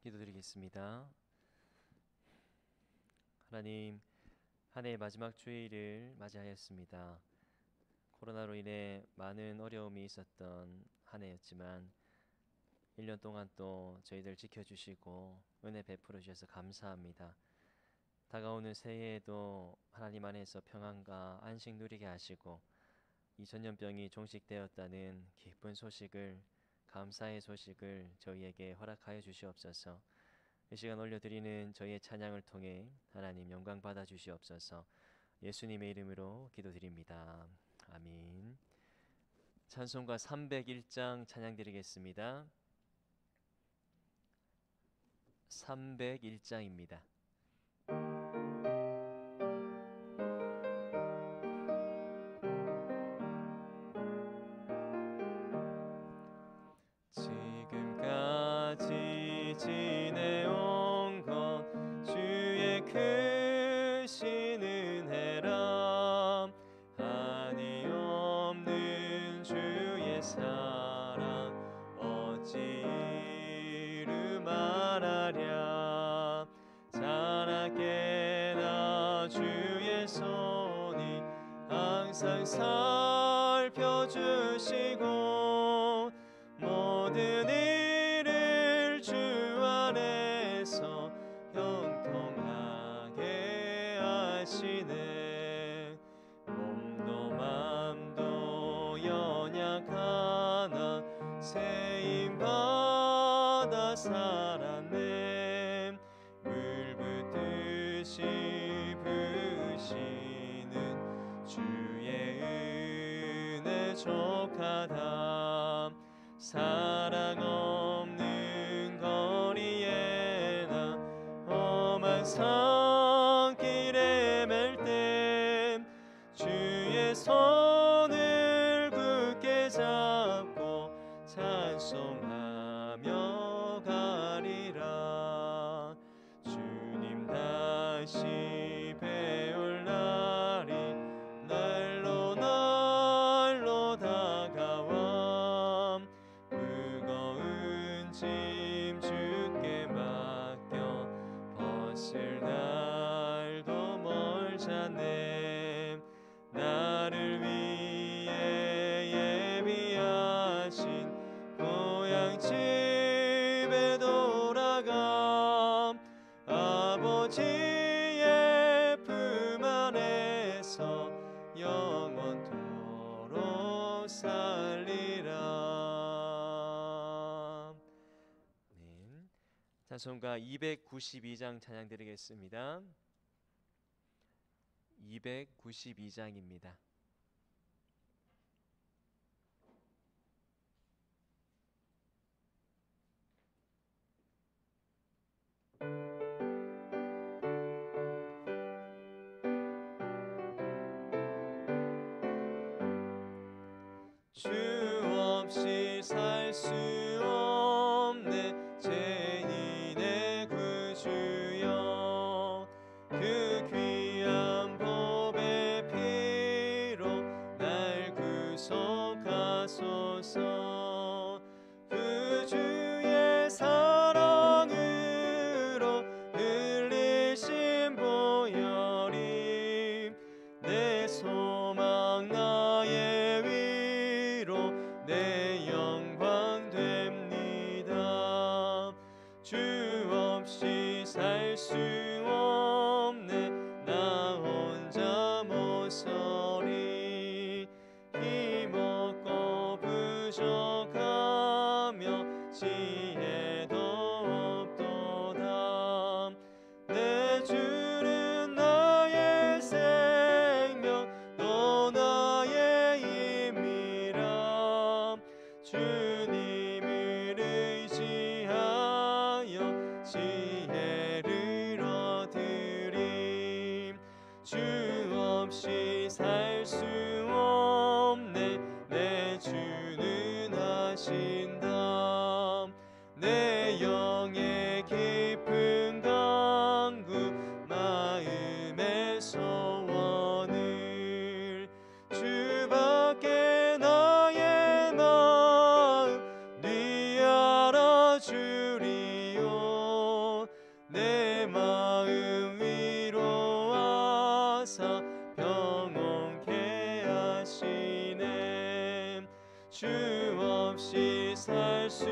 기도드리겠습니다. 하나님, 한 해의 마지막 주일을 맞이하였습니다. 코로나로 인해 많은 어려움이 있었던 한 해였지만 1년 동안 또 저희들 지켜주시고 은혜 베풀어 주셔서 감사합니다. 다가오는 새해에도 하나님 안에서 평안과 안식 누리게 하시고 이 전염병이 종식되었다는 기쁜 소식을, 감사의 소식을 저희에게 허락하여 주시옵소서. 이 시간 올려드리는 저희의 찬양을 통해 하나님 영광 받아 주시옵소서. 예수님의 이름으로 기도드립니다. 아멘. 찬송가 301장 찬양 드리겠습니다. 301장입니다. 지금까지 지내온 것 주의 크신 은혜라. 한이 없는 주의 사랑 어찌 이루 말하랴. 자나깨나 주의 손이 항상 살펴주시고 모든 일을 주 안에서 형통하게 하시네. 몸도 맘도 연약하나 세임받아 살았네. 물 붓듯이 부으시는 주의 은혜 족하다. 사랑 없는 거리에나 험한 산길에 맬 때 주의 손을 굳게 잡고 찬송하며 가리라. 주님 다시 배울 날이 날로 날로 다가와. 무거운 짐 주께 맡겨 벗을 날도 멀잖네. 나를 위해 예비하신 고향 집에 돌아가 아버지의 품 안에서 영원토록 살리라. 네. 찬송가 292장 찬양 드리겠습니다. 292장입니다. 주 없이 살 수 없네 죄인의 구주여. 그 귀한 보배 피로 날 구속하소서. 그 주의 사랑으로 흘리신 보혈이 내 소망 나의 위로 내 영광 됩니다. 주 없이 살 수 없네 나 혼자 모서리. 힘없고 부족하며 지혜도 없도다. 내 주는 나의 생명 또 나의 힘이라. 주님을 의지하여 지혜를 얻으림. 주 없이 살 수 없네 내 주는 하신다. 내 영의 깊은 간구 마음의 소원을 주밖에 나의 마음 네 알아주리요. 주 없이 살 수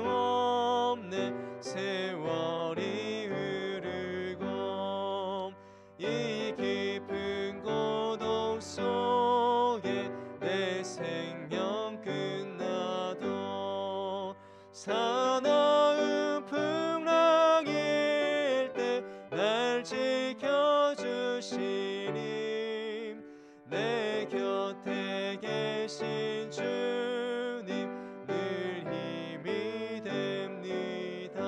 없네. 세월이 흐르고 이 깊은 고독 속에 내 생명 끝나도 사나운 풍랑일 때 날 지켜주시니 내 곁에 계신 주님 늘 힘이 됩니다.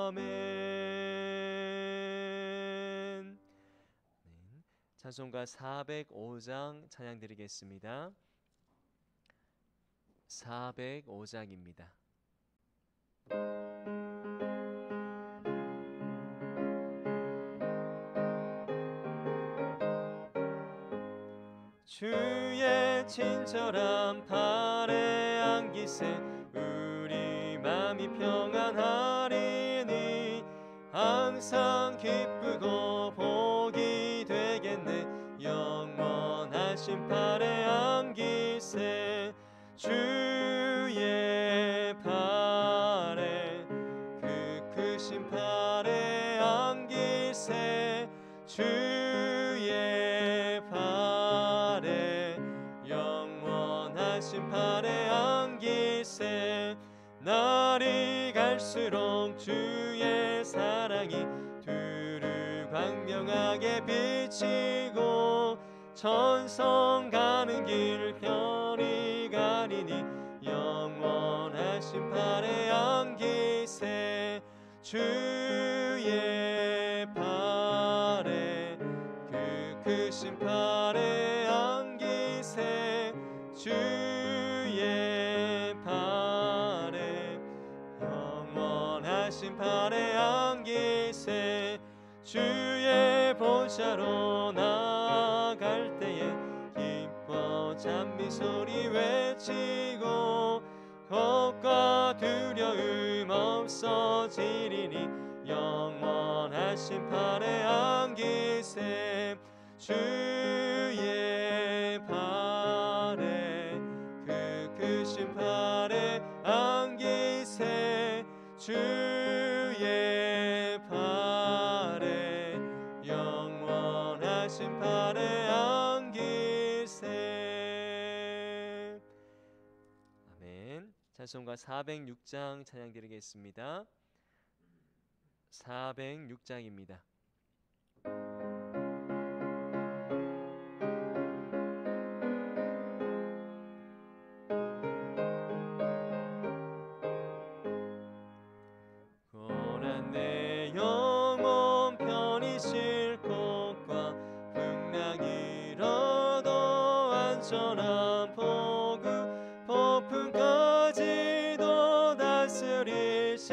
아멘. 찬송가 405장 찬양 드리겠습니다. 405장입니다. 주의 친절한 팔에 안기세 우리 맘이 평안하리니 항상 기쁘고 복이 되겠네. 영원하신 팔에 안기세 주의 팔에 그 크신 팔에 안기세 주의 팔에 영원하신 팔에 안기세 날이 갈수록 주의 사랑이 두루 광명하게 비치고 천성 가는 길 별이 가리니 영원하신 팔에 안기세 주의 팔에 그 크신 팔에 안기세 주의 팔에 영원하신 팔에 안기세 주의 보좌로 나아갈 때에 기뻐 찬미소리 외치고 겁과 두려움 없어지리니 영원하신 팔에 안기세 주의 팔에 그 크신 팔에 안기세 주의 팔에 영원하신 팔에 안기세. 아멘. 찬송가 406장 찬양 드리겠습니다. 406장입니다. 고난 내 영혼 편히 쉴 곳과 풍랑 일어도 안전한 보급 폭풍까지도 다스리시는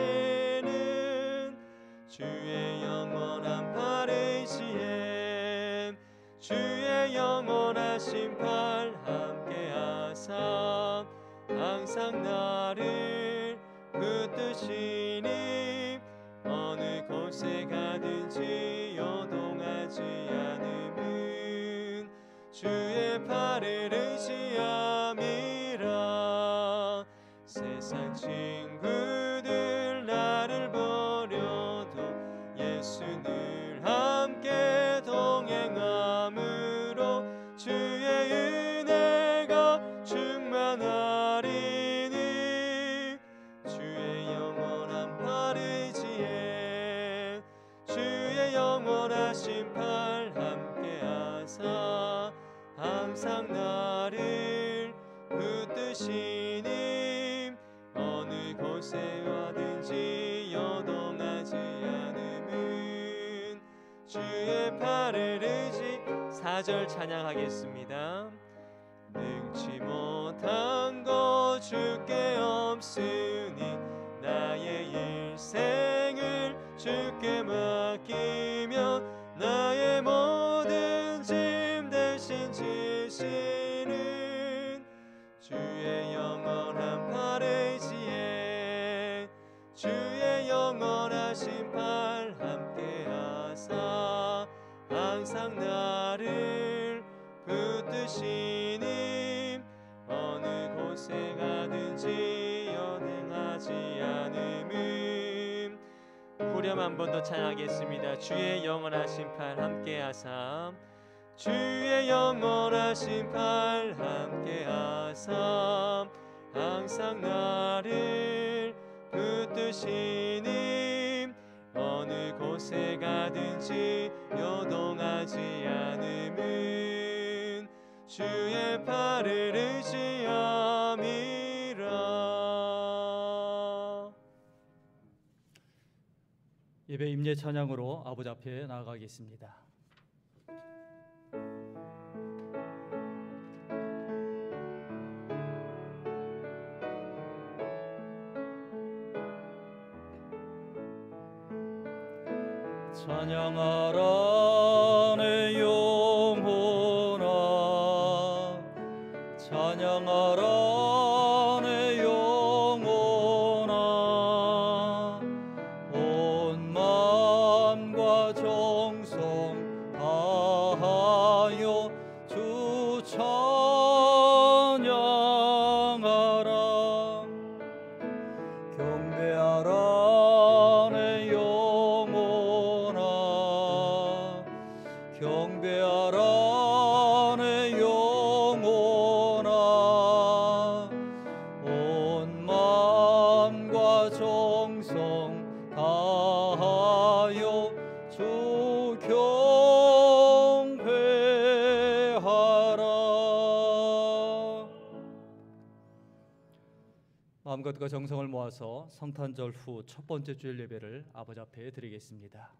주의 영원한 팔 의지에 주의 영원하신 팔 함께하사 항상 나를 붙드시니 어느 곳에 가든지 요동하지 않음은 주의 팔을 의지함이라. 세상 친구들 나를 버려도 예수 늘 함께 동행함으로 주의 은혜가 충만하리니 주의 영원한 팔 의지에 주의 영원하신 팔 함께하사 항상 나를 붙드시니 어느 곳에 와든지 요동하지 않음은 주의 팔을 의지. 4절 찬양하겠습니다. 능치 못한 것 주께 없으니 나의 일생을 주께 맡기며 나의 모든 짐 대신 지시는 주의 영원한 팔 의지에 주의 영원하신 팔 함께하사 항상 나를 붙드시님 어느 곳에 가든지 여행하지 않음은. 후렴 한 번 더 찬양하겠습니다. 주의 영원하신 팔 함께하사 주의 영원하신 팔 함께하사 항상 나를 붙드시님 어느 곳에 가든지 요동하지 않음은 주의 팔을 의지함이라. 예배 임재 찬양으로 아버지 앞에 나아가겠습니다. 찬양하라 내 영혼아, 찬양하라 내 영혼아, 온 마음과 정성 다하여 주 찬양하라. 경배하라 내 영혼아, 경배하라 내 영혼아, 온 마음과 정성 다하여 주 경배하라. 마음과 뜻과 정성을 모아서 성탄절 후 첫 번째 주일 예배를 아버지 앞에 드리겠습니다.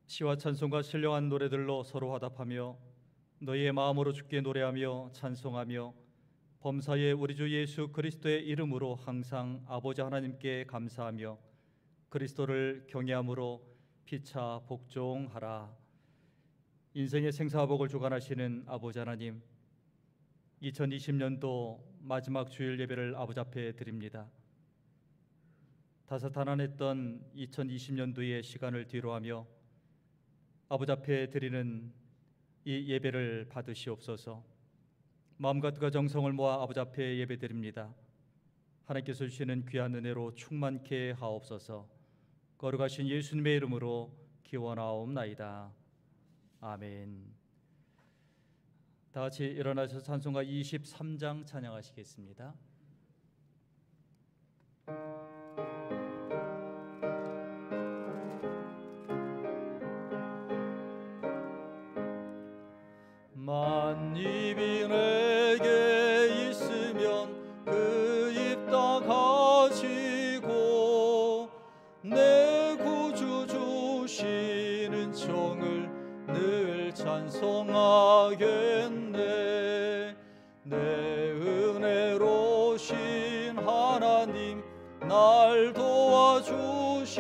시와 찬송과 신령한 노래들로 서로 화답하며 너희의 마음으로 주께 노래하며 찬송하며 범사의 우리 주 예수 그리스도의 이름으로 항상 아버지 하나님께 감사하며 그리스도를 경외함으로 피차 복종하라. 인생의 생사복을 주관하시는 아버지 하나님, 2020년도 마지막 주일 예배를 아버지 앞에 드립니다. 다사다난했던 2020년도의 시간을 뒤로하며 아버지 앞에 드리는 이 예배를 받으시옵소서. 마음과 뜻과 정성을 모아 아버지 앞에 예배드립니다. 하나님께서 주시는 귀한 은혜로 충만케 하옵소서. 거룩하신 예수님의 이름으로 기원하옵나이다. 아멘. 다 같이 일어나셔서 찬송가 23장 찬양하시겠습니다. 만입이 내게 있으면 그 입 다 가지고 내 구주 주시는 청을 늘 찬송하겠네. 내 은혜로신 하나님 날 도와주시고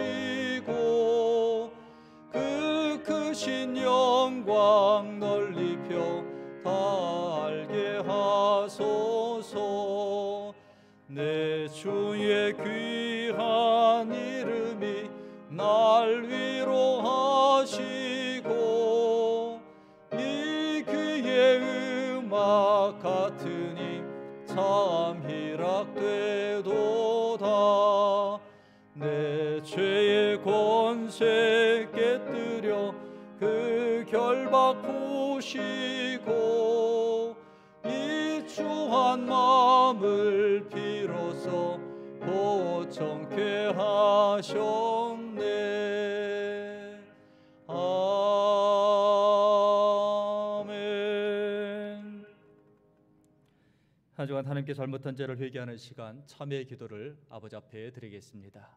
그 크신 영광 널리 펴 다 알게 하소서. 내 주의 귀한 이름이 날 위로하시고 이 귀의 음악 같으니 참 희락되도다. 내 죄의 권세 깨뜨려 그 결박 푸시고 이 주한 마음을 비로소 보정케 하셨네. 아멘. 한 주간 하나님께 잘못한 죄를 회개하는 시간 참회의 기도를 아버지 앞에 드리겠습니다.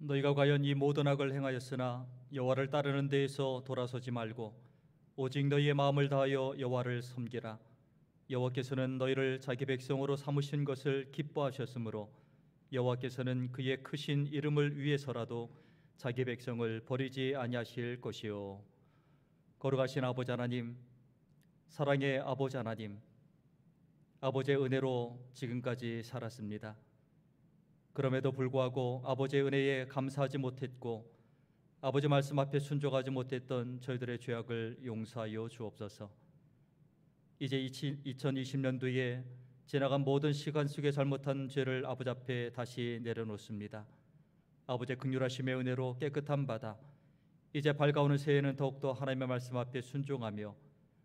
너희가 과연 이 모든 악을 행하였으나 여호와를 따르는 데에서 돌아서지 말고 오직 너희의 마음을 다하여 여호와를 섬기라. 여호와께서는 너희를 자기 백성으로 삼으신 것을 기뻐하셨으므로 여호와께서는 그의 크신 이름을 위해서라도 자기 백성을 버리지 아니하실 것이요. 거룩하신 아버지 하나님, 사랑의 아버지 하나님, 아버지의 은혜로 지금까지 살았습니다. 그럼에도 불구하고 아버지의 은혜에 감사하지 못했고 아버지 말씀 앞에 순종하지 못했던 저희들의 죄악을 용서하여 주옵소서. 이제 2020년도에 지나간 모든 시간 속에 잘못한 죄를 아버지 앞에 다시 내려놓습니다. 아버지의 긍휼하심의 은혜로 깨끗한 바다, 이제 밝아오는 새해에는 더욱더 하나님의 말씀 앞에 순종하며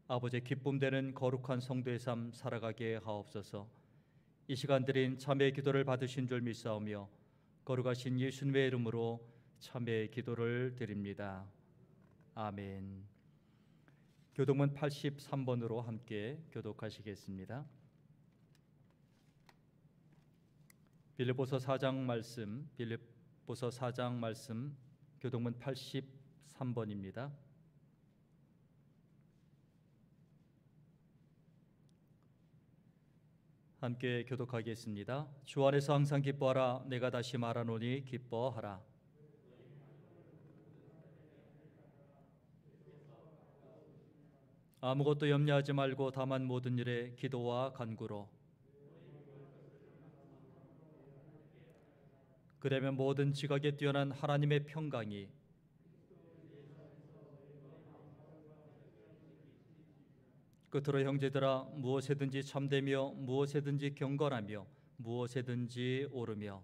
아버지의 기쁨 되는 거룩한 성도의 삶 살아가게 하옵소서. 이 시간 드린 참회의 기도를 받으신 줄 믿사오며 거룩하신 예수님의 이름으로 참회의 기도를 드립니다. 아멘. 교독문 83번으로 함께 교독하시겠습니다. 빌립보서 4장 말씀 교독문 83번입니다. 함께 교독하겠습니다. 주 안에서 항상 기뻐하라. 내가 다시 말하노니 기뻐하라. 아무것도 염려하지 말고 다만 모든 일에 기도와 간구로, 그러면 모든 지각에 뛰어난 하나님의 평강이 끝으로 형제들아, 무엇에든지 참되며 무엇에든지 경건하며 무엇에든지 옳으며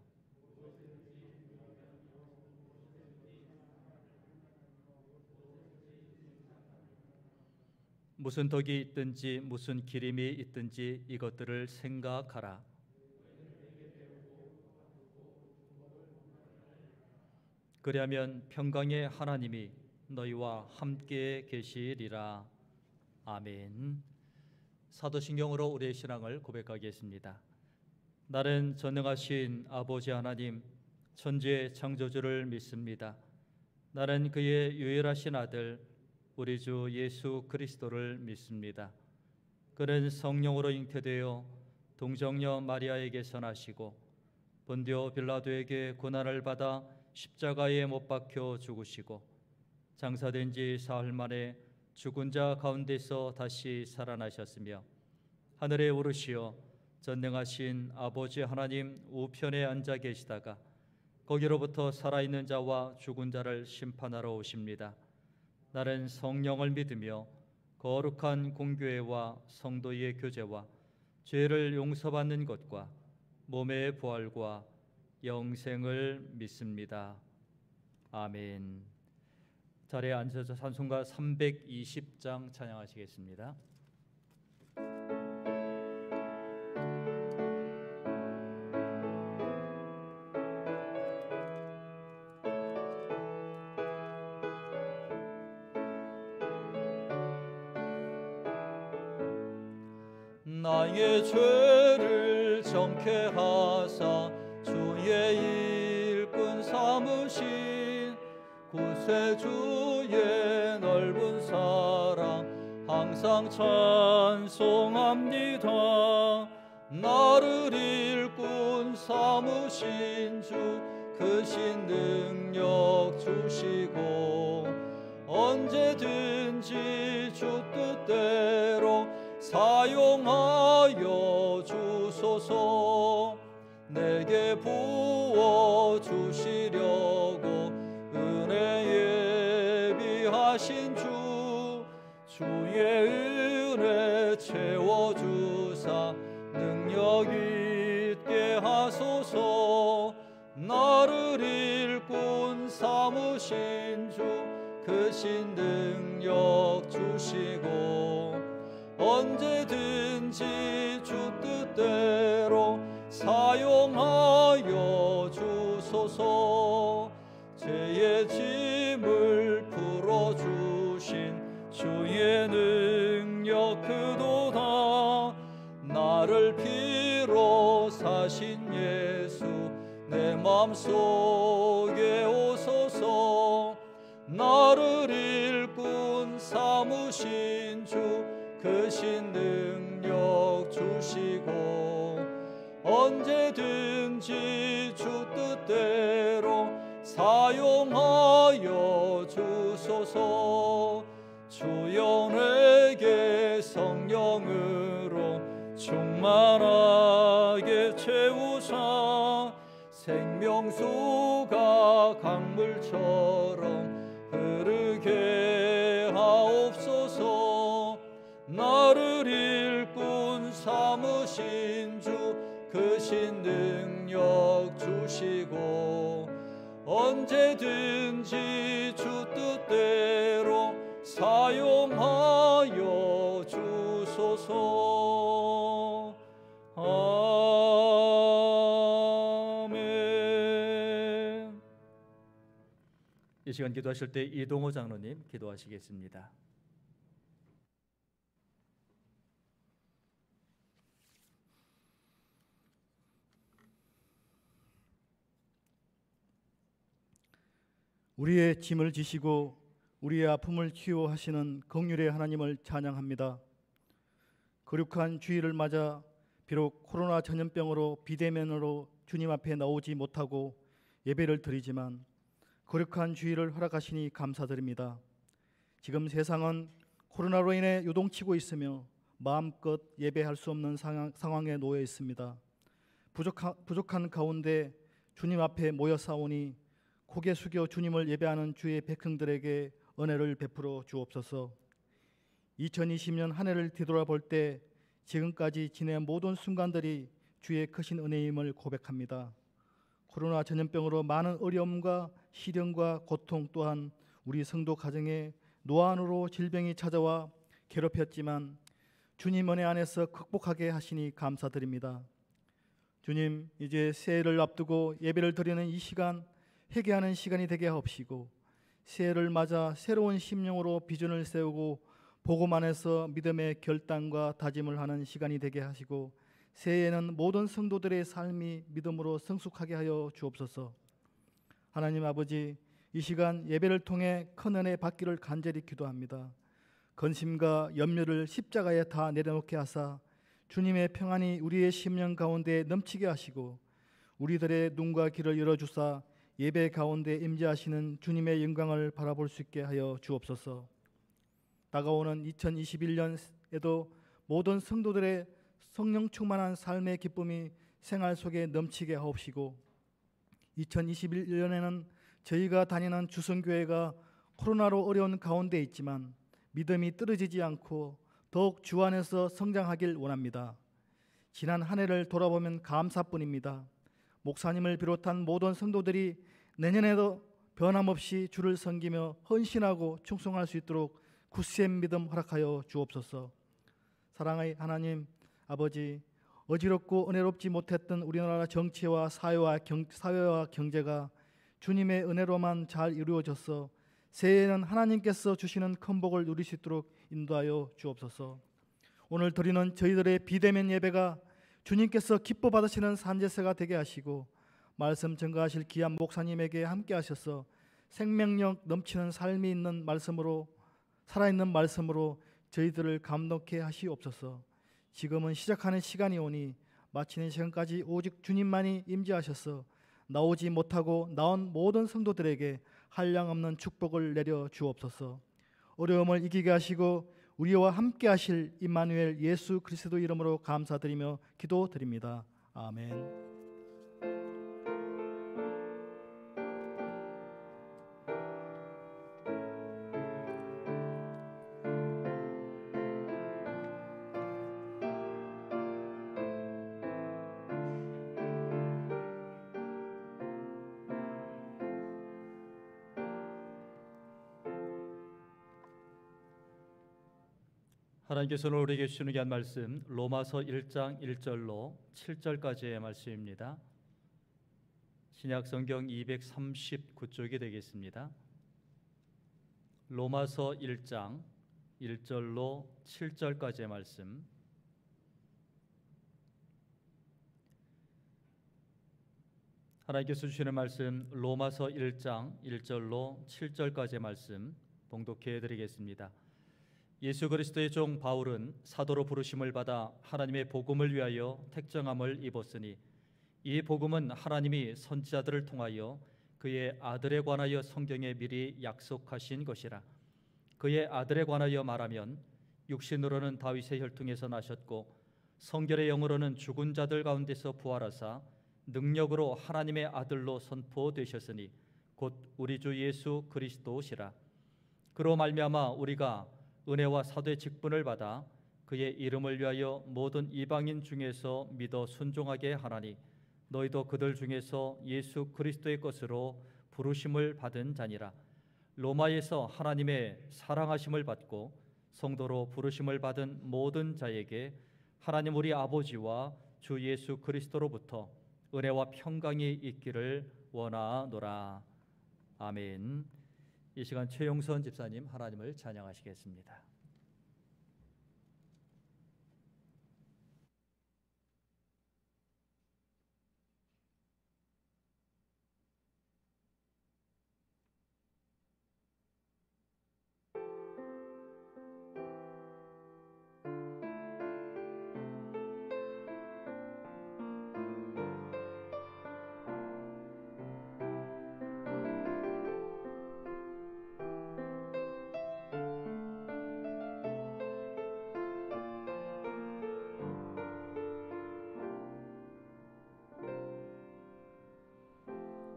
무슨 덕이 있든지 무슨 기림이 있든지 이것들을 생각하라. 그리하면 평강의 하나님이 너희와 함께 계시리라. 아멘. 사도신경으로 우리의 신앙을 고백하겠습니다. 나는 전능하신 아버지 하나님, 천지의 창조주를 믿습니다. 나는 그의 유일하신 아들 우리 주 예수 그리스도를 믿습니다. 그는 성령으로 잉태되어 동정녀 마리아에게서 나시고 본디오 빌라도에게 고난을 받아 십자가에 못 박혀 죽으시고 장사된 지 사흘 만에 죽은 자 가운데서 다시 살아나셨으며 하늘에 오르시어 전능하신 아버지 하나님 우편에 앉아 계시다가 거기로부터 살아있는 자와 죽은 자를 심판하러 오십니다. 나는 성령을 믿으며 거룩한 공교회와 성도의 교제와 죄를 용서받는 것과 몸의 부활과 영생을 믿습니다. 아멘. 자리에 앉아서 찬송가 320장 찬양하시겠습니다. 나의 죄를 정케 하사 주의 일꾼 삼으신 구세주의 넓은 사랑 항상 찬송합니다. 나를 일꾼 삼으신 주 크신 능력 주시고 언제든지 주 뜻대로 사용하여 주소서. 내게 부어 주시려고 은혜 예비하신 주 주의 은혜 채워주사 능력 있게 하소서. 나를 일꾼 삼으신 주 크신 능력 주시고 언제든지 주 뜻대로 사용하여 주소서. 죄의 짐을 풀어주신 주의 능력 크도다. 나를 피로 사신 예수 내 마음속에 오소서. 나를 일꾼 삼으신 주 그 신능력 주시고 언제든지 주 뜻대로 사용하여 주소서. 주여 내게 성령으로 충만하게 채우사 생명수가 강물처럼 흐르게 하옵소서. 나를 일꾼 삼으신 주 그 신능력 주시고 언제든지 주 뜻대로 사용하여 주소서. 아멘. 이 시간 기도하실 때 이동호 장로님 기도하시겠습니다. 우리의 짐을 지시고 우리의 아픔을 치유하시는 긍휼의 하나님을 찬양합니다. 거룩한 주일을 맞아 비록 코로나 전염병으로 비대면으로 주님 앞에 나오지 못하고 예배를 드리지만 거룩한 주일을 허락하시니 감사드립니다. 지금 세상은 코로나로 인해 요동치고 있으며 마음껏 예배할 수 없는 상황에 놓여 있습니다. 부족한 가운데 주님 앞에 모여 싸우니 고개 숙여 주님을 예배하는 주의 백성들에게 은혜를 베풀어 주옵소서. 2020년 한 해를 뒤돌아볼 때 지금까지 지낸 모든 순간들이 주의 크신 은혜임을 고백합니다. 코로나 전염병으로 많은 어려움과 시련과 고통 또한 우리 성도 가정에 노안으로 질병이 찾아와 괴롭혔지만 주님 은혜 안에서 극복하게 하시니 감사드립니다. 주님, 이제 새해를 앞두고 예배를 드리는 이 시간 회개하는 시간이 되게 하옵시고 새해를 맞아 새로운 심령으로 비전을 세우고 복음 안에서 믿음의 결단과 다짐을 하는 시간이 되게 하시고 새해에는 모든 성도들의 삶이 믿음으로 성숙하게 하여 주옵소서. 하나님 아버지, 이 시간 예배를 통해 큰 은혜 받기를 간절히 기도합니다. 근심과 염려를 십자가에 다 내려놓게 하사 주님의 평안이 우리의 심령 가운데 넘치게 하시고 우리들의 눈과 귀를 열어주사 예배 가운데 임재하시는 주님의 영광을 바라볼 수 있게 하여 주옵소서. 다가오는 2021년에도 모든 성도들의 성령 충만한 삶의 기쁨이 생활 속에 넘치게 하옵시고 2021년에는 저희가 다니는 주성교회가 코로나로 어려운 가운데 있지만 믿음이 떨어지지 않고 더욱 주 안에서 성장하길 원합니다. 지난 한 해를 돌아보면 감사뿐입니다. 목사님을 비롯한 모든 성도들이 내년에도 변함없이 주를 섬기며 헌신하고 충성할 수 있도록 굳센 믿음 허락하여 주옵소서. 사랑의 하나님 아버지, 어지럽고 은혜롭지 못했던 우리나라 정치와 사회와 경제가 주님의 은혜로만 잘 이루어져서 새해에는 하나님께서 주시는 큰 복을 누릴 수 있도록 인도하여 주옵소서. 오늘 드리는 저희들의 비대면 예배가 주님께서 기뻐 받으시는 산제사가 되게 하시고 말씀 전가하실 귀한 목사님에게 함께 하셔서 생명력 넘치는 삶이 있는 말씀으로 살아있는 말씀으로 저희들을 감동케 하시옵소서. 지금은 시작하는 시간이 오니 마치는 시간까지 오직 주님만이 임재하셔서 나오지 못하고 나온 모든 성도들에게 한량없는 축복을 내려 주옵소서. 어려움을 이기게 하시고 우리와 함께 하실 임마누엘 예수 그리스도 이름으로 감사드리며 기도드립니다. 아멘. 하나님께서 오늘 우리에게 주시는 귀한 말씀 로마서 1장 1절로 7절까지의 말씀입니다. 신약 성경 239쪽이 되겠습니다. 로마서 1장 1절로 7절까지의 말씀. 하나님께서 주시는 말씀 로마서 1장 1절로 7절까지의 말씀 봉독해 드리겠습니다. 예수 그리스도의 종 바울은 사도로 부르심을 받아 하나님의 복음을 위하여 택정함을 입었으니 이 복음은 하나님이 선지자들을 통하여 그의 아들에 관하여 성경에 미리 약속하신 것이라. 그의 아들에 관하여 말하면 육신으로는 다윗의 혈통에서 나셨고 성결의 영으로는 죽은 자들 가운데서 부활하사 능력으로 하나님의 아들로 선포되셨으니 곧 우리 주 예수 그리스도시라. 그로 말미암아 우리가 은혜와 사도의 직분을 받아 그의 이름을 위하여 모든 이방인 중에서 믿어 순종하게 하나니 너희도 그들 중에서 예수 그리스도의 것으로 부르심을 받은 자니라. 로마에서 하나님의 사랑하심을 받고 성도로 부르심을 받은 모든 자에게 하나님 우리 아버지와 주 예수 그리스도로부터 은혜와 평강이 있기를 원하노라. 아멘. 이 시간 최용선 집사님 하나님을 찬양하시겠습니다.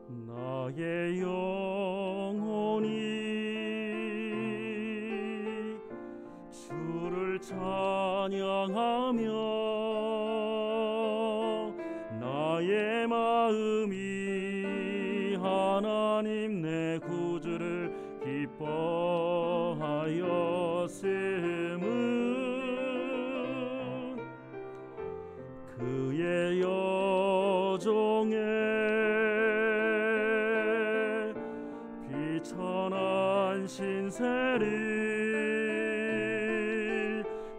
나의 영혼이 주를 찬양하며 나의 마음이 하나님 내 구주를 기뻐하였음은 그의 여종의 비천한 신세를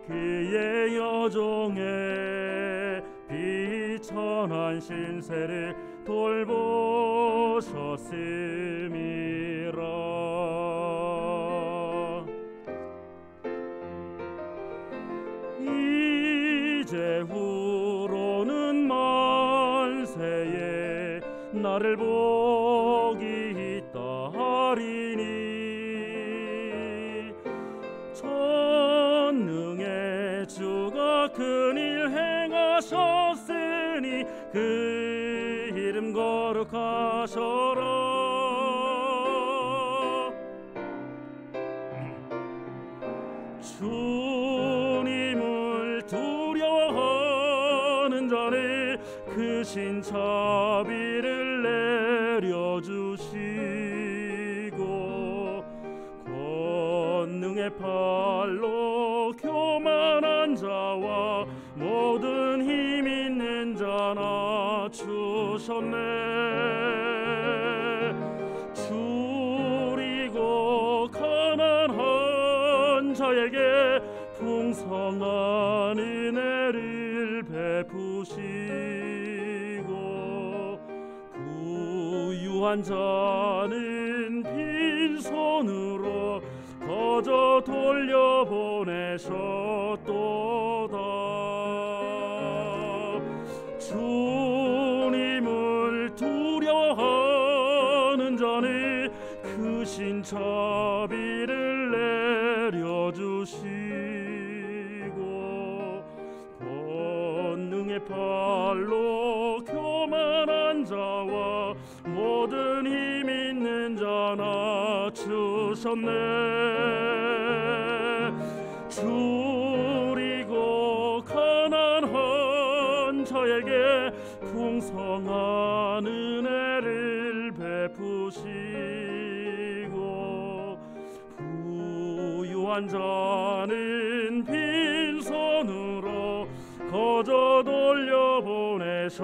그의 여종의 비천한 신세를 돌보셨음이라. 이제후로는 만세에 나를 복이 있다 하리니 전능의 주가 큰일 행하셨으니 그 이름 거룩하셔라. 주님을 두려워하는 자는 그 신자비를 내려주시고 권능의 팔로 교만한 자와 모든 힘 있는 자 낮추셨네. 줄이고 가난한 자에게 풍성한 은혜를 베푸시고 부유한 자는 빈손으로 거저 돌려보내셨도다. 주님을 두려워하는 자는 그 신자비를 내려주시고 권능의 팔로 교만한 자와 모든 힘 있는 자 낮추셨네. 줄이고 가난한 자에게 풍성한 은혜를 베푸시고 부유한 자는 빈손으로 거저 돌려보내셨도다.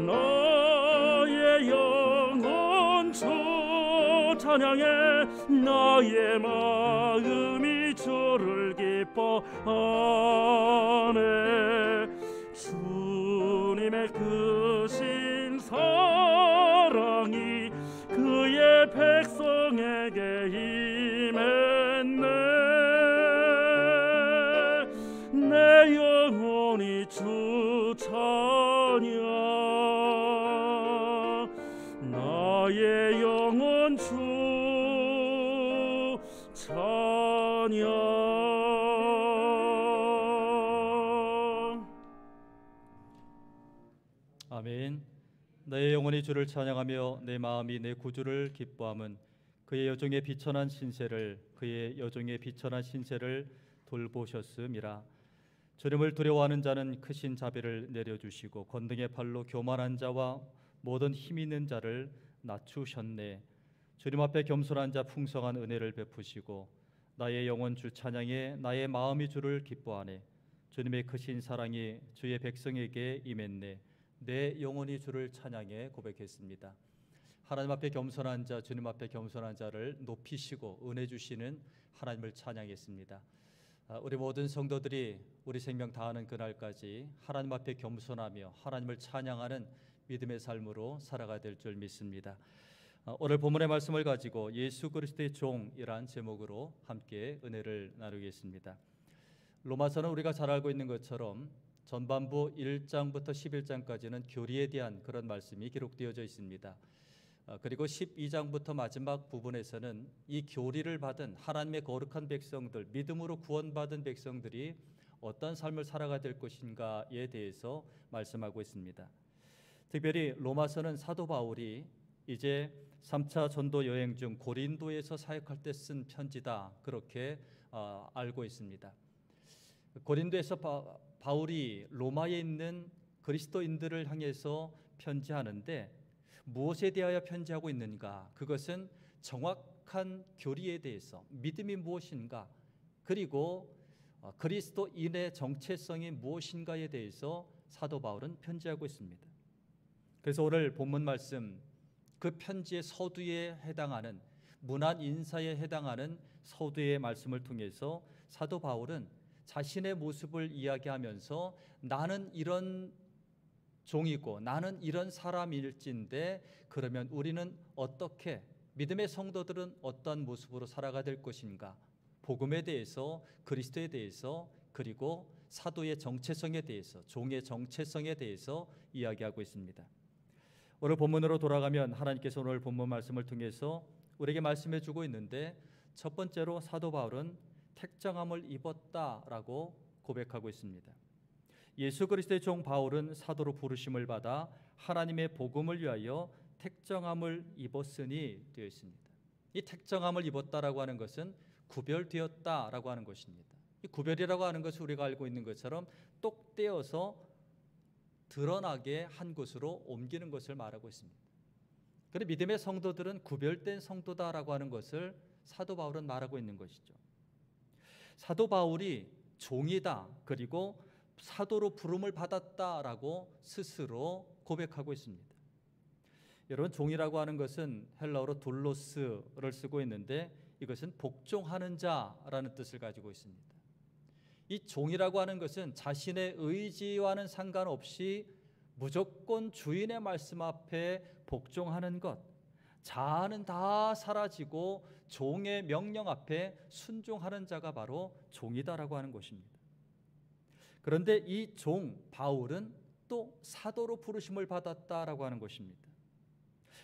나의 영혼 주 찬양해 나의 마음이 주를 기뻐하네. 주 사랑이 그의 백성에게 임했네. 내 영혼이 주 찬양, 나의 영혼 주 찬양. 아멘. 나의 영혼이 주를 찬양하며 내 마음이 내 구주를 기뻐함은 그의 여종의 비천한 신세를 돌보셨음이라. 주님을 두려워하는 자는 크신 자비를 내려주시고 건등의 팔로 교만한 자와 모든 힘 있는 자를 낮추셨네. 주님 앞에 겸손한 자 풍성한 은혜를 베푸시고 나의 영혼 주 찬양해 나의 마음이 주를 기뻐하네. 주님의 크신 사랑이 주의 백성에게 임했네. 내 영혼이 주를 찬양해 고백했습니다. 하나님 앞에 겸손한 자, 주님 앞에 겸손한 자를 높이시고 은혜 주시는 하나님을 찬양했습니다. 우리 모든 성도들이 우리 생명 다하는 그날까지 하나님 앞에 겸손하며 하나님을 찬양하는 믿음의 삶으로 살아가야 될 줄 믿습니다. 오늘 본문의 말씀을 가지고 예수 그리스도의 종이란 제목으로 함께 은혜를 나누겠습니다. 로마서는 우리가 잘 알고 있는 것처럼 전반부 1장부터 11장까지는 교리에 대한 그런 말씀이 기록되어져 있습니다. 그리고 12장부터 마지막 부분에서는 이 교리를 받은 하나님의 거룩한 백성들, 믿음으로 구원받은 백성들이 어떤 삶을 살아가야 될 것인가에 대해서 말씀하고 있습니다. 특별히 로마서는 사도 바울이 이제 3차 전도 여행 중 고린도에서 사역할 때 쓴 편지다, 그렇게 알고 있습니다. 고린도에서 바울이 로마에 있는 그리스도인들을 향해서 편지하는데 무엇에 대하여 편지하고 있는가? 그것은 정확한 교리에 대해서, 믿음이 무엇인가, 그리고 그리스도인의 정체성이 무엇인가에 대해서 사도 바울은 편지하고 있습니다. 그래서 오늘 본문 말씀, 그 편지의 서두에 해당하는, 문안 인사에 해당하는 서두의 말씀을 통해서 사도 바울은 자신의 모습을 이야기하면서 나는 이런 종이고 나는 이런 사람일진데, 그러면 우리는 어떻게, 믿음의 성도들은 어떤 모습으로 살아가야 될 것인가, 복음에 대해서, 그리스도에 대해서, 그리고 사도의 정체성에 대해서, 종의 정체성에 대해서 이야기하고 있습니다. 오늘 본문으로 돌아가면 하나님께서 오늘 본문 말씀을 통해서 우리에게 말씀해 주고 있는데, 첫 번째로 사도 바울은 택정함을 입었다라고 고백하고 있습니다. 예수 그리스도의 종 바울은 사도로 부르심을 받아 하나님의 복음을 위하여 택정함을 입었으니 되어 있습니다. 이 택정함을 입었다라고 하는 것은 구별되었다라고 하는 것입니다. 이 구별이라고 하는 것을 우리가 알고 있는 것처럼 똑 떼어서 드러나게 한 곳으로 옮기는 것을 말하고 있습니다. 그런데 믿음의 성도들은 구별된 성도다라고 하는 것을 사도 바울은 말하고 있는 것이죠. 사도 바울이 종이다, 그리고 사도로 부름을 받았다라고 스스로 고백하고 있습니다. 여러분, 종이라고 하는 것은 헬라어로 돌로스를 쓰고 있는데 이것은 복종하는 자라는 뜻을 가지고 있습니다. 이 종이라고 하는 것은 자신의 의지와는 상관없이 무조건 주인의 말씀 앞에 복종하는 것, 자아는 다 사라지고 종의 명령 앞에 순종하는 자가 바로 종이다라고 하는 것입니다. 그런데 이 종 바울은 또 사도로 부르심을 받았다라고 하는 것입니다.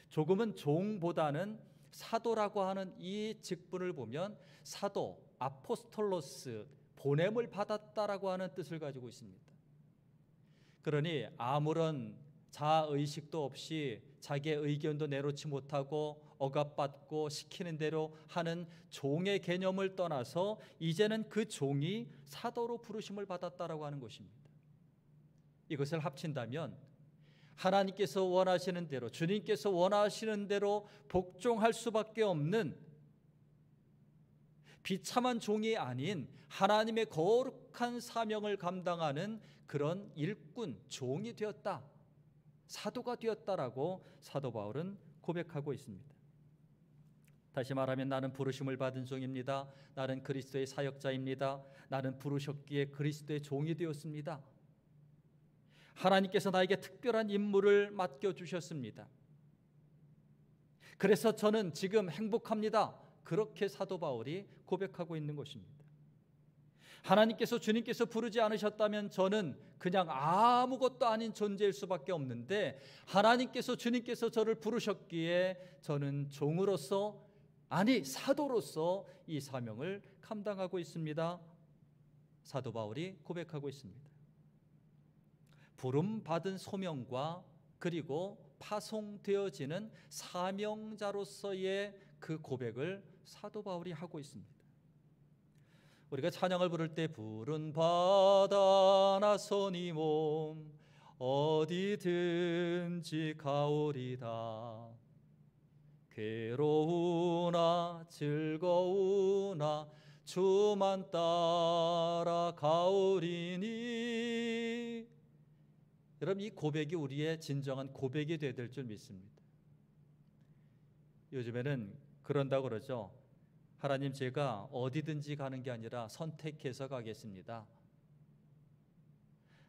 조금은 종보다는 사도라고 하는 이 직분을 보면 사도, 아포스톨로스, 보냄을 받았다라고 하는 뜻을 가지고 있습니다. 그러니 아무런 자아의식도 없이 자기의 의견도 내놓지 못하고 억압받고 시키는 대로 하는 종의 개념을 떠나서 이제는 그 종이 사도로 부르심을 받았다라고 하는 것입니다. 이것을 합친다면 하나님께서 원하시는 대로, 주님께서 원하시는 대로 복종할 수밖에 없는 비참한 종이 아닌 하나님의 거룩한 사명을 감당하는 그런 일꾼, 종이 되었다, 사도가 되었다라고 사도 바울은 고백하고 있습니다. 다시 말하면 나는 부르심을 받은 종입니다. 나는 그리스도의 사역자입니다. 나는 부르셨기에 그리스도의 종이 되었습니다. 하나님께서 나에게 특별한 임무를 맡겨주셨습니다. 그래서 저는 지금 행복합니다. 그렇게 사도 바울이 고백하고 있는 것입니다. 하나님께서, 주님께서 부르지 않으셨다면 저는 그냥 아무것도 아닌 존재일 수밖에 없는데, 하나님께서, 주님께서 저를 부르셨기에 저는 종으로서, 아니 사도로서 이 사명을 감당하고 있습니다. 사도 바울이 고백하고 있습니다. 부름 받은 소명과 그리고 파송되어지는 사명자로서의 그 고백을 사도 바울이 하고 있습니다. 우리가 찬양을 부를 때 푸른 바다 나서니 몸 어디든지 가오리다. 괴로우나 즐거우나 주만 따라 가오리니. 여러분, 이 고백이 우리의 진정한 고백이 되어야 될 줄 믿습니다. 요즘에는 그런다고 그러죠. 하나님, 제가 어디든지 가는 게 아니라 선택해서 가겠습니다.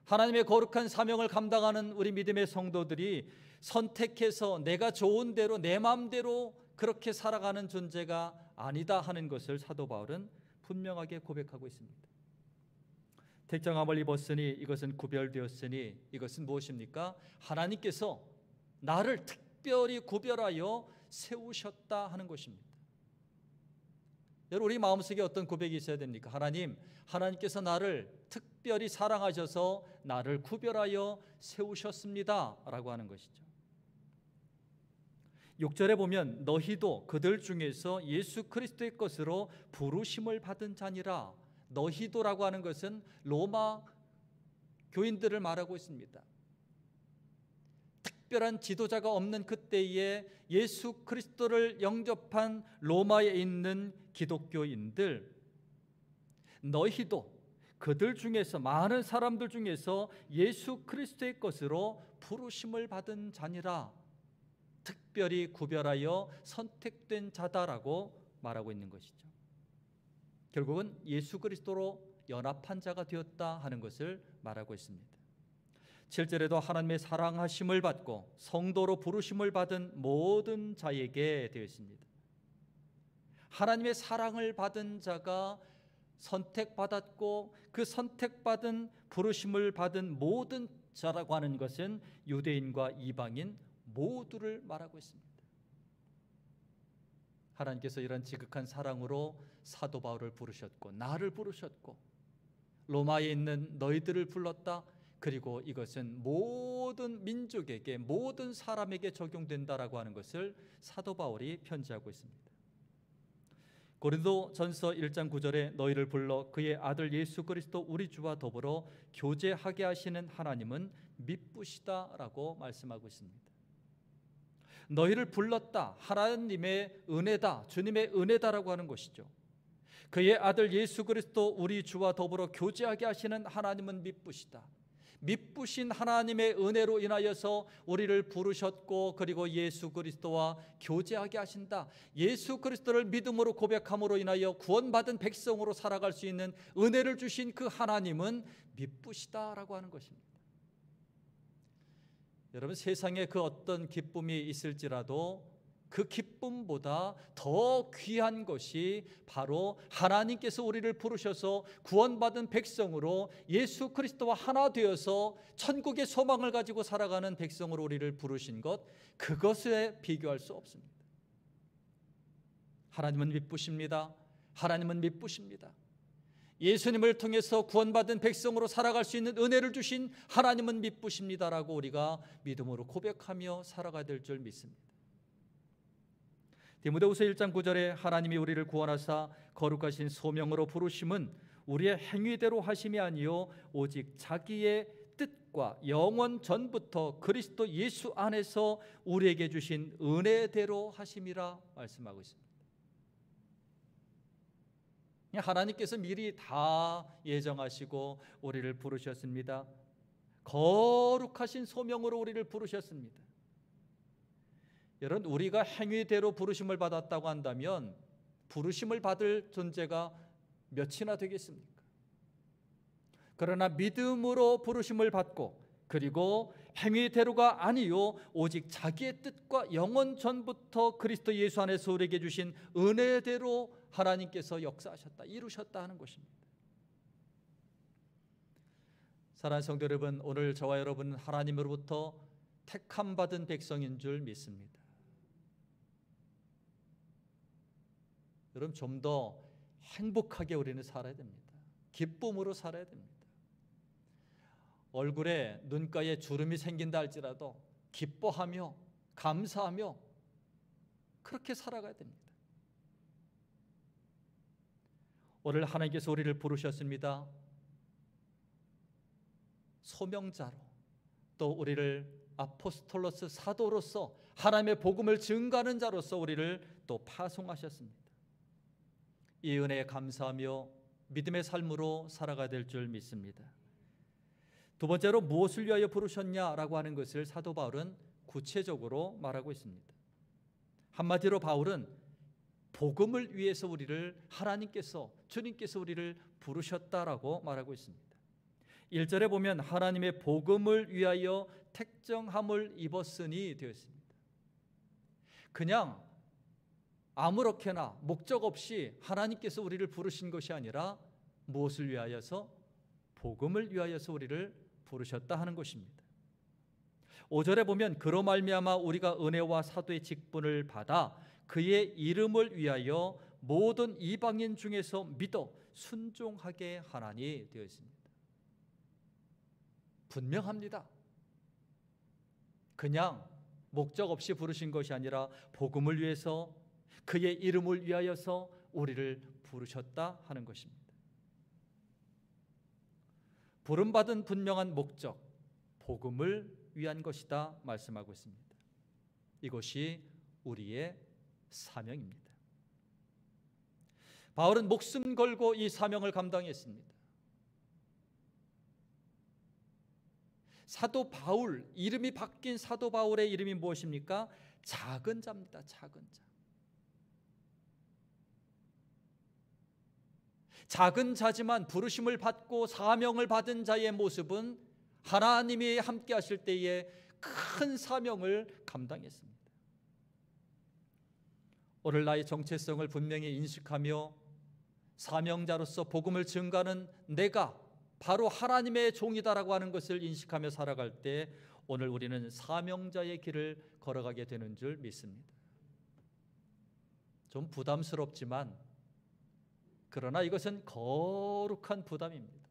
하나님의 거룩한 사명을 감당하는 우리 믿음의 성도들이 선택해서 내가 좋은 대로 내 마음대로 그렇게 살아가는 존재가 아니다 하는 것을 사도 바울은 분명하게 고백하고 있습니다. 택장함을 입었으니 이것은 구별되었으니 이것은 무엇입니까? 하나님께서 나를 특별히 구별하여 세우셨다 하는 것입니다. 여러분, 우리 마음속에 어떤 고백이 있어야 됩니까? 하나님께서 나를 특별히 사랑하셔서 나를 구별하여 세우셨습니다 라고 하는 것이죠. 6절에 보면 너희도 그들 중에서 예수 그리스도의 것으로 부르심을 받은 자니라. 너희도라고 하는 것은 로마 교인들을 말하고 있습니다. 특별한 지도자가 없는 그때에 예수 그리스도를 영접한 로마에 있는 기독교인들, 너희도 그들 중에서, 많은 사람들 중에서 예수 그리스도의 것으로 부르심을 받은 자니라. 특별히 구별하여 선택된 자다라고 말하고 있는 것이죠. 결국은 예수 그리스도로 연합한 자가 되었다 하는 것을 말하고 있습니다. 7절에도 하나님의 사랑하심을 받고 성도로 부르심을 받은 모든 자에게 되어 있습니다. 하나님의 사랑을 받은 자가 선택받았고, 그 선택받은 부르심을 받은 모든 자라고 하는 것은 유대인과 이방인 모두를 말하고 있습니다. 하나님께서 이런 지극한 사랑으로 사도 바울을 부르셨고 나를 부르셨고 로마에 있는 너희들을 불렀다. 그리고 이것은 모든 민족에게, 모든 사람에게 적용된다라고 하는 것을 사도 바울이 편지하고 있습니다. 고린도전서 1장 9절에 너희를 불러 그의 아들 예수 그리스도 우리 주와 더불어 교제하게 하시는 하나님은 미쁘시다라고 말씀하고 있습니다. 너희를 불렀다, 하나님의 은혜다, 주님의 은혜다라고 하는 것이죠. 그의 아들 예수 그리스도 우리 주와 더불어 교제하게 하시는 하나님은 미쁘시다. 미쁘신 하나님의 은혜로 인하여서 우리를 부르셨고, 그리고 예수 그리스도와 교제하게 하신다. 예수 그리스도를 믿음으로 고백함으로 인하여 구원받은 백성으로 살아갈 수 있는 은혜를 주신 그 하나님은 미쁘시다라고 하는 것입니다. 여러분, 세상에 그 어떤 기쁨이 있을지라도 그 기쁨보다 더 귀한 것이 바로 하나님께서 우리를 부르셔서 구원받은 백성으로 예수 그리스도와 하나 되어서 천국의 소망을 가지고 살아가는 백성으로 우리를 부르신 것, 그것에 비교할 수 없습니다. 하나님은 미쁘십니다. 하나님은 미쁘십니다. 예수님을 통해서 구원받은 백성으로 살아갈 수 있는 은혜를 주신 하나님은 미쁘십니다라고 우리가 믿음으로 고백하며 살아가야 될 줄 믿습니다. 디모데후서 1장 9절에 하나님이 우리를 구원하사 거룩하신 소명으로 부르심은 우리의 행위대로 하심이 아니요 오직 자기의 뜻과 영원 전부터 그리스도 예수 안에서 우리에게 주신 은혜대로 하심이라 말씀하고 있습니다. 하나님께서 미리 다 예정하시고 우리를 부르셨습니다. 거룩하신 소명으로 우리를 부르셨습니다. 여러분, 우리가 행위대로 부르심을 받았다고 한다면 부르심을 받을 존재가 몇이나 되겠습니까? 그러나 믿음으로 부르심을 받고 그리고 행위대로가 아니요 오직 자기의 뜻과 영원 전부터 그리스도 예수 안에서 우리에게 주신 은혜대로 하나님께서 역사하셨다, 이루셨다 하는 것입니다. 사랑하는 성도 여러분, 오늘 저와 여러분은 하나님으로부터 택함 받은 백성인 줄 믿습니다. 여러분, 좀 더 행복하게 우리는 살아야 됩니다. 기쁨으로 살아야 됩니다. 얼굴에 눈가에 주름이 생긴다 할지라도 기뻐하며 감사하며 그렇게 살아가야 됩니다. 오늘 하나님께서 우리를 부르셨습니다. 소명자로, 또 우리를 아포스톨로스 사도로서 하나님의 복음을 증거하는 자로서 우리를 또 파송하셨습니다. 이 은혜에 감사하며 믿음의 삶으로 살아가야 될 줄 믿습니다. 두 번째로 무엇을 위하여 부르셨냐라고 하는 것을 사도 바울은 구체적으로 말하고 있습니다. 한마디로 바울은 복음을 위해서 우리를 하나님께서, 주님께서 우리를 부르셨다라고 말하고 있습니다. 1절에 보면 하나님의 복음을 위하여 택정함을 입었으니 되어 있습니다. 그냥 아무렇게나 목적 없이 하나님께서 우리를 부르신 것이 아니라 무엇을 위하여서? 복음을 위하여서 우리를 부르셨다 하는 것입니다. 5절에 보면 그로 말미암아 우리가 은혜와 사도의 직분을 받아 그의 이름을 위하여 모든 이방인 중에서 믿어 순종하게 하나니 되어 있습니다. 분명합니다. 그냥 목적 없이 부르신 것이 아니라 복음을 위해서, 그의 이름을 위하여서 우리를 부르셨다 하는 것입니다. 부름받은 분명한 목적, 복음을 위한 것이다 말씀하고 있습니다. 이것이 우리의 사명입니다. 바울은 목숨 걸고 이 사명을 감당했습니다. 사도 바울, 이름이 바뀐 사도 바울의 이름이 무엇입니까? 작은 자입니다. 작은 자. 작은 자지만 부르심을 받고 사명을 받은 자의 모습은 하나님이 함께 하실 때에 큰 사명을 감당했습니다. 오늘 나의 정체성을 분명히 인식하며 사명자로서 복음을 증거하는 내가 바로 하나님의 종이다라고 하는 것을 인식하며 살아갈 때 오늘 우리는 사명자의 길을 걸어가게 되는 줄 믿습니다. 좀 부담스럽지만 그러나 이것은 거룩한 부담입니다.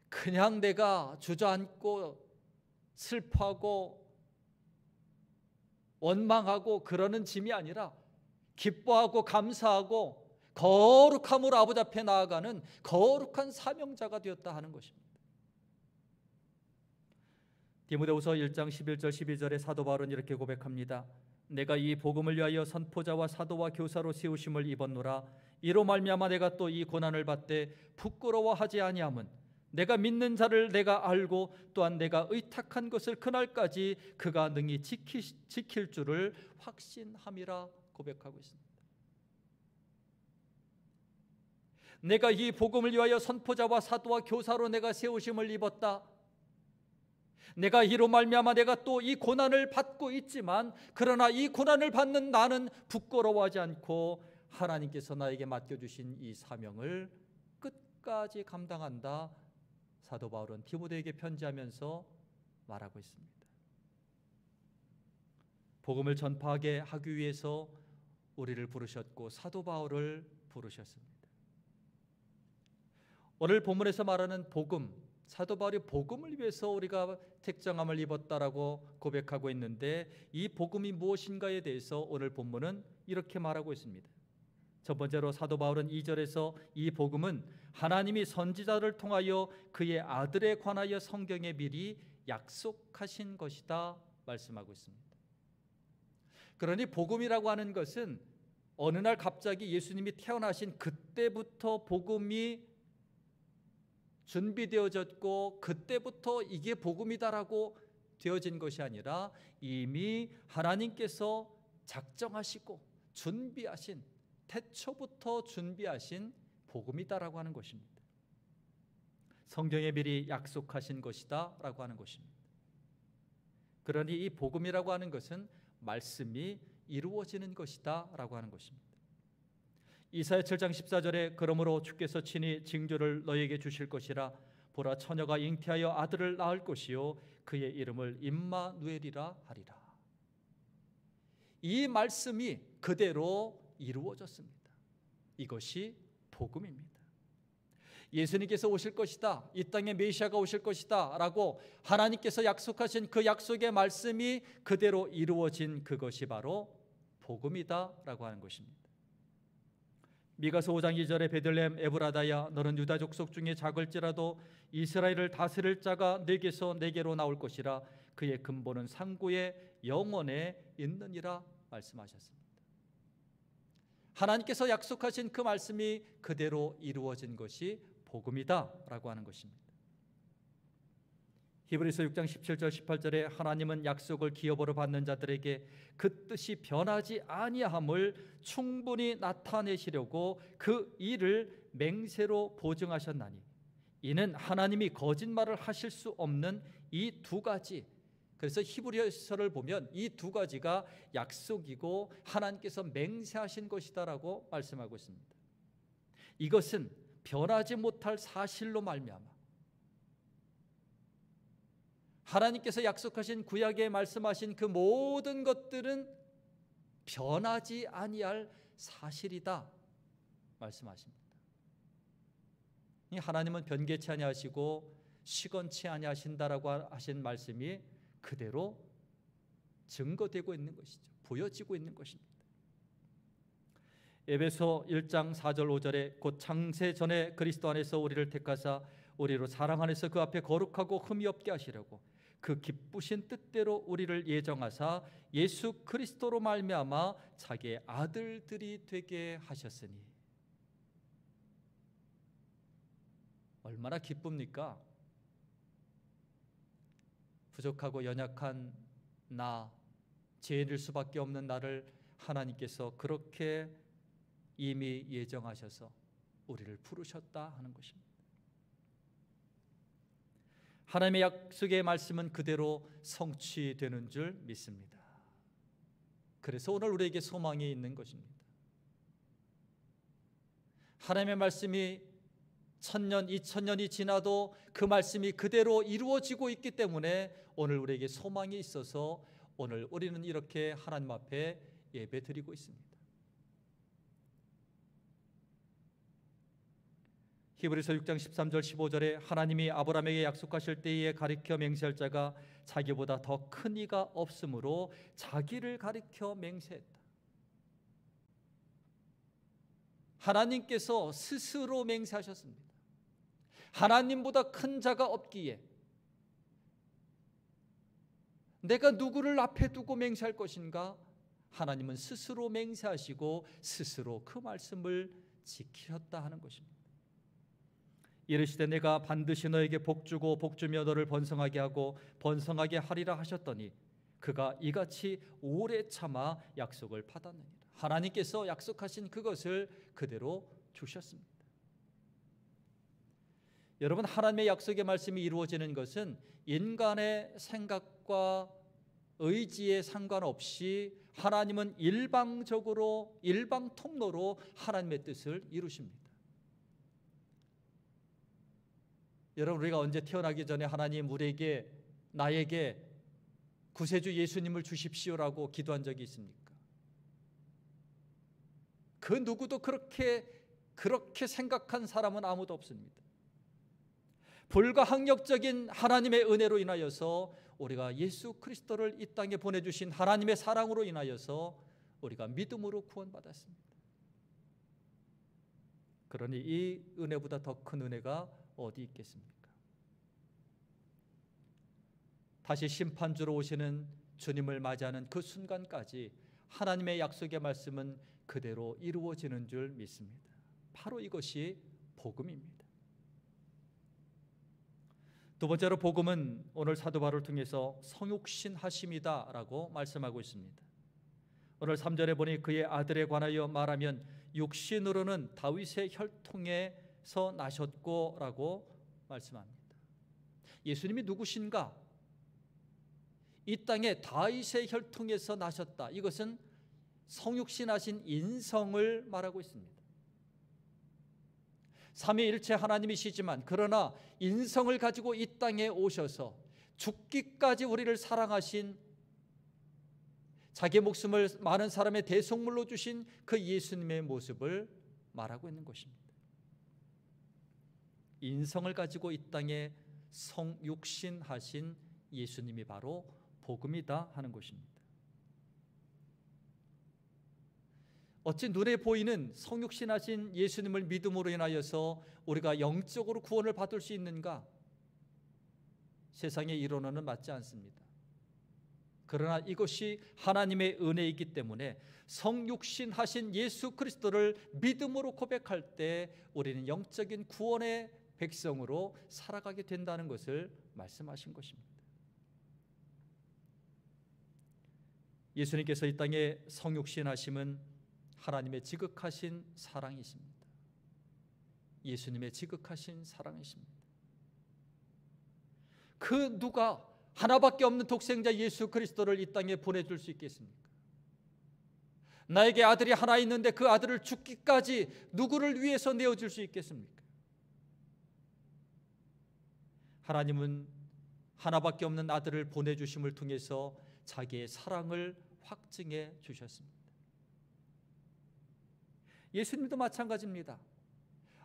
그냥 내가 주저앉고 슬퍼하고 원망하고 그러는 짐이 아니라 기뻐하고 감사하고 거룩함으로 아버지 앞에 나아가는 거룩한 사명자가 되었다 하는 것입니다. 디모데후서 1장 11절 12절에 사도 바울은 이렇게 고백합니다. 내가 이 복음을 위하여 선포자와 사도와 교사로 세우심을 입었노라. 이로 말미암아 내가 또 이 고난을 받되 부끄러워하지 아니함은 내가 믿는 자를 내가 알고 또한 내가 의탁한 것을 그날까지 그가 능히 지킬 줄을 확신함이라 고백하고 있습니다. 내가 이 복음을 위하여 선포자와 사도와 교사로 내가 세우심을 입었다. 내가 이로 말미암아 내가 또 이 고난을 받고 있지만 그러나 이 고난을 받는 나는 부끄러워하지 않고 하나님께서 나에게 맡겨주신 이 사명을 끝까지 감당한다. 사도 바울은 디모데에게 편지하면서 말하고 있습니다. 복음을 전파하게 하기 위해서 우리를 부르셨고 사도 바울을 부르셨습니다. 오늘 본문에서 말하는 복음, 사도 바울이 복음을 위해서 우리가 택정함을 입었다라고 고백하고 있는데 이 복음이 무엇인가에 대해서 오늘 본문은 이렇게 말하고 있습니다. 첫 번째로 사도 바울은 2절에서 이 복음은 하나님이 선지자를 통하여 그의 아들에 관하여 성경에 미리 약속하신 것이다 말씀하고 있습니다. 그러니 복음이라고 하는 것은 어느 날 갑자기 예수님이 태어나신 그때부터 복음이 준비되어졌고 그때부터 이게 복음이다라고 되어진 것이 아니라 이미 하나님께서 작정하시고 준비하신, 태초부터 준비하신 복음이다라고 하는 것입니다. 성경에 미리 약속하신 것이다 라고 하는 것입니다. 그러니 이 복음이라고 하는 것은 말씀이 이루어지는 것이다 라고 하는 것입니다. 이사야 7장 14절에 그러므로 주께서 친히 징조를 너에게 주실 것이라 보라 처녀가 잉태하여 아들을 낳을 것이요 그의 이름을 임마누엘이라 하리라. 이 말씀이 그대로 이루어졌습니다. 이것이 복음입니다. 예수님께서 오실 것이다, 이 땅에 메시아가 오실 것이다 라고 하나님께서 약속하신 그 약속의 말씀이 그대로 이루어진 그것이 바로 복음이다 라고 하는 것입니다. 미가서 5장 2절에 베들레헴 에브라다야 너는 유다 족속 중에 작을지라도 이스라엘을 다스릴 자가 내게서 내게로 나올 것이라 그의 근본은 상고의 영원에 있느니라 말씀하셨습니다. 하나님께서 약속하신 그 말씀이 그대로 이루어진 것이 복음이다 라고 하는 것입니다. 히브리서 6장 17절 18절에 하나님은 약속을 기업으로 받는 자들에게 그 뜻이 변하지 아니함을 충분히 나타내시려고 그 일을 맹세로 보증하셨나니 이는 하나님이 거짓말을 하실 수 없는 이 두 가지, 그래서 히브리서를 보면 이 두 가지가 약속이고 하나님께서 맹세하신 것이다 라고 말씀하고 있습니다. 이것은 변하지 못할 사실로 말미암아 하나님께서 약속하신 구약에 말씀하신 그 모든 것들은 변하지 아니할 사실이다 말씀하십니다. 하나님은 변개치 아니하시고 시건치 아니하신다라고 하신 말씀이 그대로 증거되고 있는 것이죠. 보여지고 있는 것입니다. 에베소 1장 4절 5절에 곧 창세 전에 그리스도 안에서 우리를 택하사 우리로 사랑 안에서 그 앞에 거룩하고 흠이 없게 하시려고 그 기쁘신 뜻대로 우리를 예정하사 예수 그리스도로 말미암아 자기의 아들들이 되게 하셨으니. 얼마나 기쁩니까? 부족하고 연약한 나, 죄인일 수밖에 없는 나를 하나님께서 그렇게 이미 예정하셔서 우리를 부르셨다 하는 것입니다. 하나님의 약속의 말씀은 그대로 성취되는 줄 믿습니다. 그래서 오늘 우리에게 소망이 있는 것입니다. 하나님의 말씀이 1000년, 2000년이 지나도 그 말씀이 그대로 이루어지고 있기 때문에 오늘 우리에게 소망이 있어서 오늘 우리는 이렇게 하나님 앞에 예배 드리고 있습니다. 히브리서 6장 13절 15절에 하나님이 아브라함에게 약속하실 때에 가리켜 맹세할 자가 자기보다 더 큰 이가 없으므로 자기를 가리켜 맹세했다. 하나님께서 스스로 맹세하셨습니다. 하나님보다 큰 자가 없기에 내가 누구를 앞에 두고 맹세할 것인가? 하나님은 스스로 맹세하시고 스스로 그 말씀을 지키셨다 하는 것입니다. 이르시되 내가 반드시 너에게 복주고 복주며 너를 번성하게 하고 번성하게 하리라 하셨더니 그가 이같이 오래 참아 약속을 받았느니라. 하나님께서 약속하신 그것을 그대로 주셨습니다. 여러분, 하나님의 약속의 말씀이 이루어지는 것은 인간의 생각과 의지에 상관없이 하나님은 일방적으로 일방통로로 하나님의 뜻을 이루십니다. 여러분, 우리가 언제 태어나기 전에 하나님 우리에게 나에게 구세주 예수님을 주십시오라고 기도한 적이 있습니까? 그 누구도 그렇게 생각한 사람은 아무도 없습니다. 불가항력적인 하나님의 은혜로 인하여서 우리가 예수 그리스도를 이 땅에 보내주신 하나님의 사랑으로 인하여서 우리가 믿음으로 구원받았습니다. 그러니 이 은혜보다 더 큰 은혜가 어디 있겠습니까? 다시 심판주로 오시는 주님을 맞이하는 그 순간까지 하나님의 약속의 말씀은 그대로 이루어지는 줄 믿습니다. 바로 이것이 복음입니다. 두 번째로 복음은 오늘 사도 바울을 통해서 성육신 하심이다 라고 말씀하고 있습니다. 오늘 3절에 보니 그의 아들에 관하여 말하면 육신으로는 다윗의 혈통에서 나셨고 라고 말씀합니다. 예수님이 누구신가? 이 땅에 다윗의 혈통에서 나셨다. 이것은 성육신하신 인성을 말하고 있습니다. 삼위일체 하나님이시지만 그러나 인성을 가지고 이 땅에 오셔서 죽기까지 우리를 사랑하신, 자기 목숨을 많은 사람의 대속물로 주신 그 예수님의 모습을 말하고 있는 것입니다. 인성을 가지고 이 땅에 성육신하신 예수님이 바로 복음이다 하는 것입니다. 어찌 눈에 보이는 성육신하신 예수님을 믿음으로 인하여서 우리가 영적으로 구원을 받을 수 있는가? 세상의 이론과는 맞지 않습니다. 그러나 이것이 하나님의 은혜이기 때문에 성육신하신 예수 그리스도를 믿음으로 고백할 때 우리는 영적인 구원의 백성으로 살아가게 된다는 것을 말씀하신 것입니다. 예수님께서 이 땅에 성육신하심은 하나님의 지극하신 사랑이십니다. 예수님의 지극하신 사랑이십니다. 그 누가 하나밖에 없는 독생자 예수 그리스도를 이 땅에 보내줄 수 있겠습니까? 나에게 아들이 하나 있는데 그 아들을 죽기까지 누구를 위해서 내어줄 수 있겠습니까? 하나님은 하나밖에 없는 아들을 보내주심을 통해서 자기의 사랑을 확증해 주셨습니다. 예수님도 마찬가지입니다.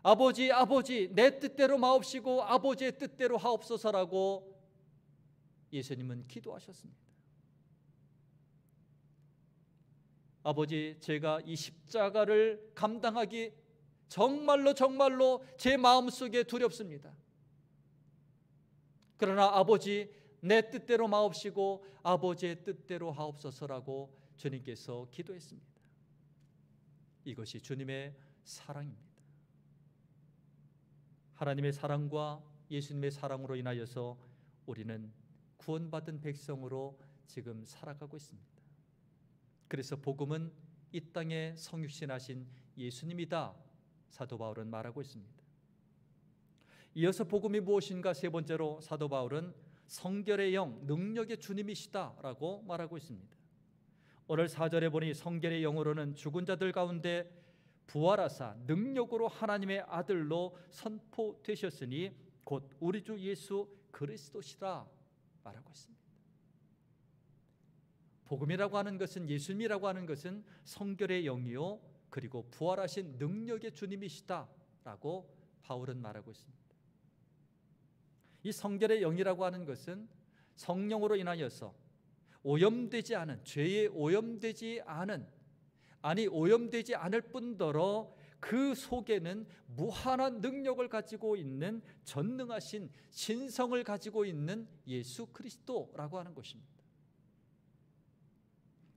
아버지, 아버지, 내 뜻대로 마옵시고 아버지의 뜻대로 하옵소서라고 예수님은 기도하셨습니다. 아버지, 제가 이 십자가를 감당하기 정말로 제 마음속에 두렵습니다. 그러나 아버지, 내 뜻대로 마옵시고 아버지의 뜻대로 하옵소서라고 주님께서 기도했습니다. 이것이 주님의 사랑입니다. 하나님의 사랑과 예수님의 사랑으로 인하여서 우리는 구원받은 백성으로 지금 살아가고 있습니다. 그래서 복음은 이 땅에 성육신하신 예수님이다, 사도 바울은 말하고 있습니다. 이어서 복음이 무엇인가 세 번째로 사도 바울은 성결의 영, 능력의 주님이시다라고 말하고 있습니다. 오늘 4절에 보니 성결의 영으로는 죽은 자들 가운데 부활하사 능력으로 하나님의 아들로 선포되셨으니 곧 우리 주 예수 그리스도시라 말하고 있습니다. 복음이라고 하는 것은, 예수님이라고 하는 것은 성결의 영이요 그리고 부활하신 능력의 주님이시다라고 바울은 말하고 있습니다. 이 성결의 영이라고 하는 것은 성령으로 인하여서 오염되지 않은, 죄에 오염되지 않은, 아니 오염되지 않을 뿐더러 그 속에는 무한한 능력을 가지고 있는 전능하신 신성을 가지고 있는 예수 그리스도라고 하는 것입니다.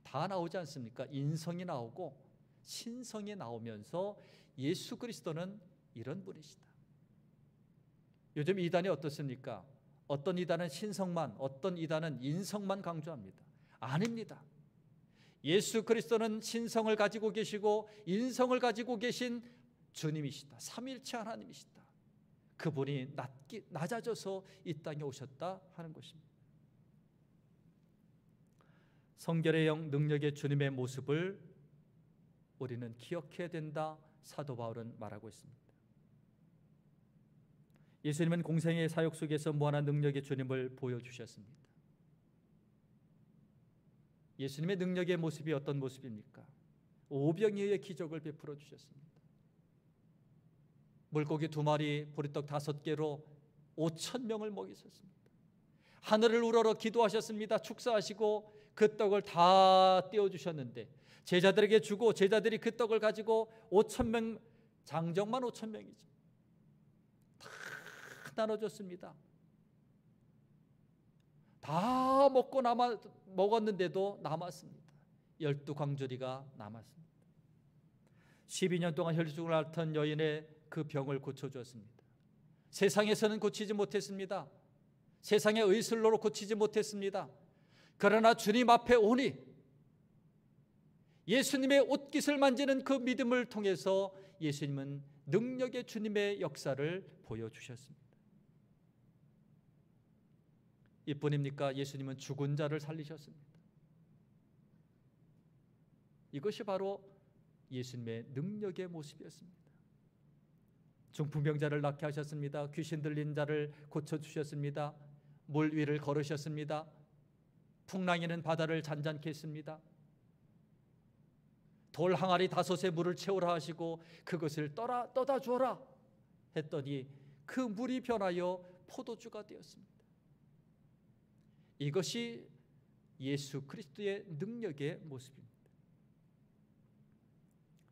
다 나오지 않습니까? 인성이 나오고 신성이 나오면서 예수 그리스도는 이런 분이시다. 요즘 이단이 어떻습니까? 어떤 이단은 신성만, 어떤 이단은 인성만 강조합니다. 아닙니다. 예수 그리스도는 신성을 가지고 계시고 인성을 가지고 계신 주님이시다. 삼위일체 하나님이시다. 그분이 낮아져서 이 땅에 오셨다 하는 것입니다. 성결의 영, 능력의 주님의 모습을 우리는 기억해야 된다, 사도 바울은 말하고 있습니다. 예수님은 공생의 사역 속에서 무한한 능력의 주님을 보여주셨습니다. 예수님의 능력의 모습이 어떤 모습입니까? 오병이어의 기적을 베풀어 주셨습니다. 물고기 2마리, 보리떡 5개로 5,000명을 먹이셨습니다. 하늘을 우러러 기도하셨습니다. 축사하시고 그 떡을 다 떼어주셨는데 제자들에게 주고 제자들이 그 떡을 가지고 5,000명, 장정만 5,000명이죠. 다 나눠줬습니다. 다 먹었는데도 남았습니다. 12광주리가 남았습니다. 12년 동안 혈증을 앓던 여인의 그 병을 고쳐주었습니다. 세상에서는 고치지 못했습니다. 세상의 의술로로 고치지 못했습니다. 그러나 주님 앞에 오니 예수님의 옷깃을 만지는 그 믿음을 통해서 예수님은 능력의 주님의 역사를 보여주셨습니다. 이뿐입니까? 예수님은 죽은 자를 살리셨습니다. 이것이 바로 예수님의 능력의 모습이었습니다. 중풍병자를 낫게 하셨습니다. 귀신 들린 자를 고쳐주셨습니다. 물 위를 걸으셨습니다. 풍랑이는 바다를 잔잔케 했습니다. 돌 항아리 5에 물을 채우라 하시고 그것을 떠다 주어라 했더니 그 물이 변하여 포도주가 되었습니다. 이것이 예수 그리스도의 능력의 모습입니다.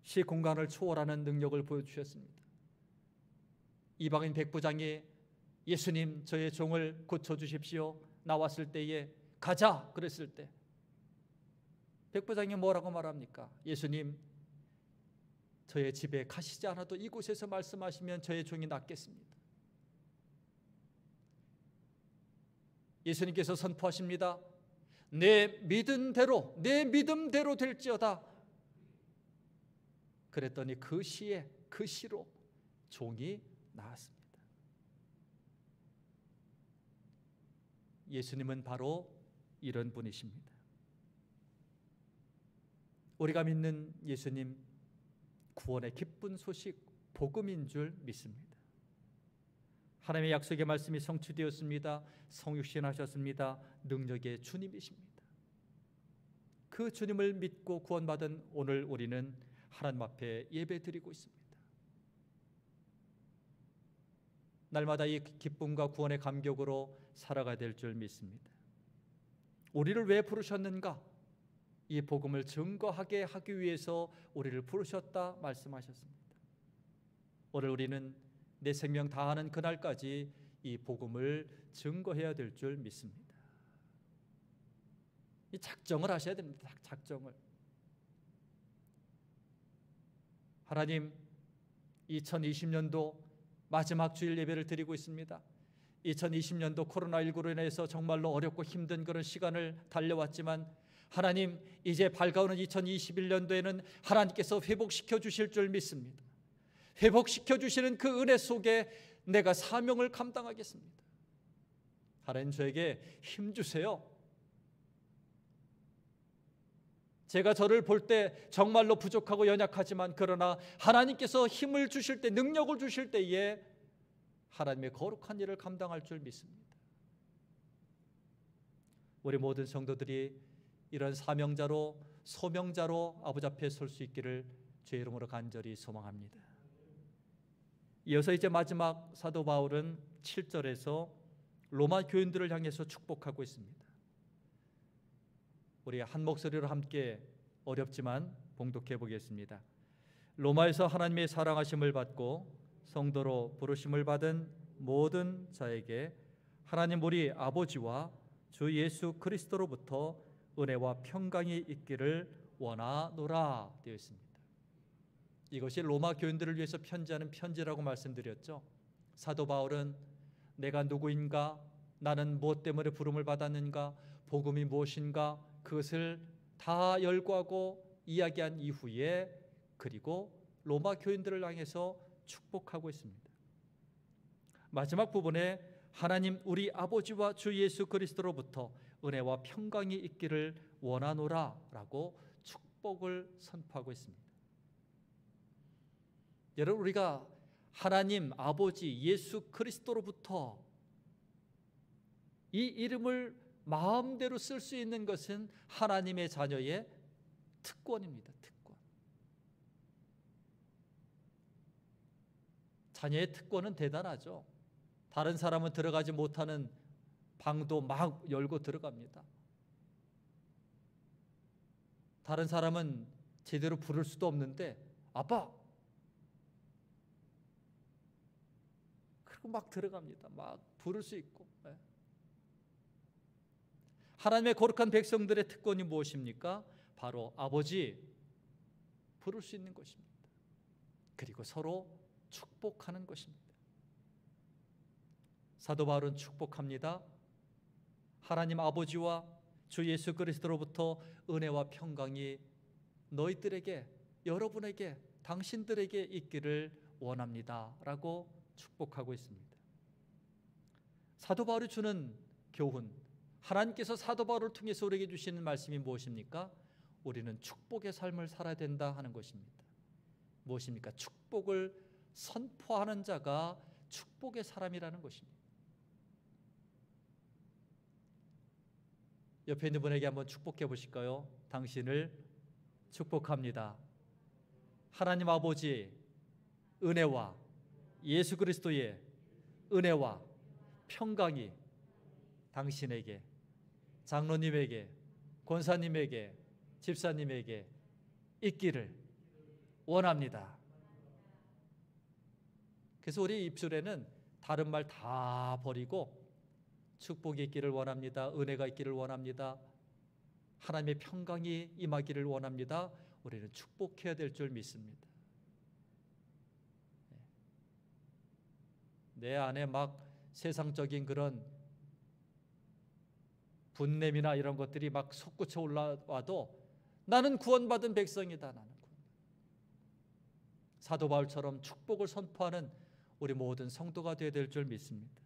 시공간을 초월하는 능력을 보여주셨습니다. 이방인 백부장이 예수님 저의 종을 고쳐주십시오 나왔을 때에 가자 그랬을 때 백부장이 뭐라고 말합니까? 예수님 저의 집에 가시지 않아도 이곳에서 말씀하시면 저의 종이 낫겠습니다. 예수님께서 선포하십니다. 내 믿음대로 될지어다. 그랬더니 그 시로 종이 나았습니다. 예수님은 바로 이런 분이십니다. 우리가 믿는 예수님 구원의 기쁜 소식 복음인 줄 믿습니다. 하나님의 약속의 말씀이 성취되었습니다. 성육신하셨습니다. 능력의 주님이십니다. 그 주님을 믿고 구원받은 오늘 우리는 하나님 앞에 예배드리고 있습니다. 날마다 이 기쁨과 구원의 감격으로 살아가야 될 줄 믿습니다. 우리를 왜 부르셨는가? 이 복음을 증거하게 하기 위해서 우리를 부르셨다 말씀하셨습니다. 오늘 우리는 내 생명 다하는 그날까지 이 복음을 증거해야 될 줄 믿습니다. 이 작정을 하셔야 됩니다. 작정을. 하나님 2020년도 마지막 주일 예배를 드리고 있습니다. 2020년도 코로나19로 인해서 정말로 어렵고 힘든 그런 시간을 달려왔지만 하나님 이제 밝아오는 2021년도에는 하나님께서 회복시켜 주실 줄 믿습니다. 회복시켜 주시는 그 은혜 속에 내가 사명을 감당하겠습니다. 하나님 저에게 힘 주세요. 제가 저를 볼 때 정말로 부족하고 연약하지만 그러나 하나님께서 힘을 주실 때 능력을 주실 때에 하나님의 거룩한 일을 감당할 줄 믿습니다. 우리 모든 성도들이 이런 사명자로 소명자로 아버지 앞에 설 수 있기를 주의 이름으로 간절히 소망합니다. 이어서 이제 마지막 사도 바울은 7절에서 로마 교인들을 향해서 축복하고 있습니다. 우리 한 목소리로 함께 어렵지만 봉독해 보겠습니다. 로마에서 하나님의 사랑하심을 받고 성도로 부르심을 받은 모든 자에게 하나님 우리 아버지와 주 예수 그리스도로부터 은혜와 평강이 있기를 원하노라 되어 있습니다. 이것이 로마 교인들을 위해서 편지하는 편지라고 말씀드렸죠. 사도 바울은 내가 누구인가, 나는 무엇 때문에 부름을 받았는가, 복음이 무엇인가 그것을 다 열거하고 이야기한 이후에 그리고 로마 교인들을 향해서 축복하고 있습니다. 마지막 부분에 하나님 우리 아버지와 주 예수 그리스도로부터 은혜와 평강이 있기를 원하노라 라고 축복을 선포하고 있습니다. 여러분 우리가 하나님 아버지 예수 그리스도로부터 이 이름을 마음대로 쓸 수 있는 것은 하나님의 자녀의 특권입니다. 특권. 자녀의 특권은 대단하죠. 다른 사람은 들어가지 못하는 방도 막 열고 들어갑니다. 다른 사람은 제대로 부를 수도 없는데 아빠! 그리고 막 들어갑니다. 막 부를 수 있고. 하나님의 거룩한 백성들의 특권이 무엇입니까? 바로 아버지 부를 수 있는 것입니다. 그리고 서로 축복하는 것입니다. 사도 바울은 축복합니다. 하나님 아버지와 주 예수 그리스도로부터 은혜와 평강이 너희들에게, 여러분에게, 당신들에게 있기를 원합니다 라고 축복하고 있습니다. 사도 바울이 주는 교훈, 하나님께서 사도 바울을 통해서 우리에게 주시는 말씀이 무엇입니까? 우리는 축복의 삶을 살아야 된다 하는 것입니다. 무엇입니까? 축복을 선포하는 자가 축복의 사람이라는 것입니다. 옆에 있는 분에게 한번 축복해 보실까요? 당신을 축복합니다. 하나님 아버지 은혜와 예수 그리스도의 은혜와 평강이 당신에게, 장로님에게, 권사님에게, 집사님에게 있기를 원합니다. 그래서 우리 입술에는 다른 말 다 버리고 축복이 있기를 원합니다. 은혜가 있기를 원합니다. 하나님의 평강이 임하기를 원합니다. 우리는 축복해야 될 줄 믿습니다. 내 안에 막 세상적인 그런 분냄이나 이런 것들이 막 솟구쳐 올라와도 나는 구원받은 백성이다. 나는 사도 바울처럼 축복을 선포하는 우리 모든 성도가 되어야 될 줄 믿습니다.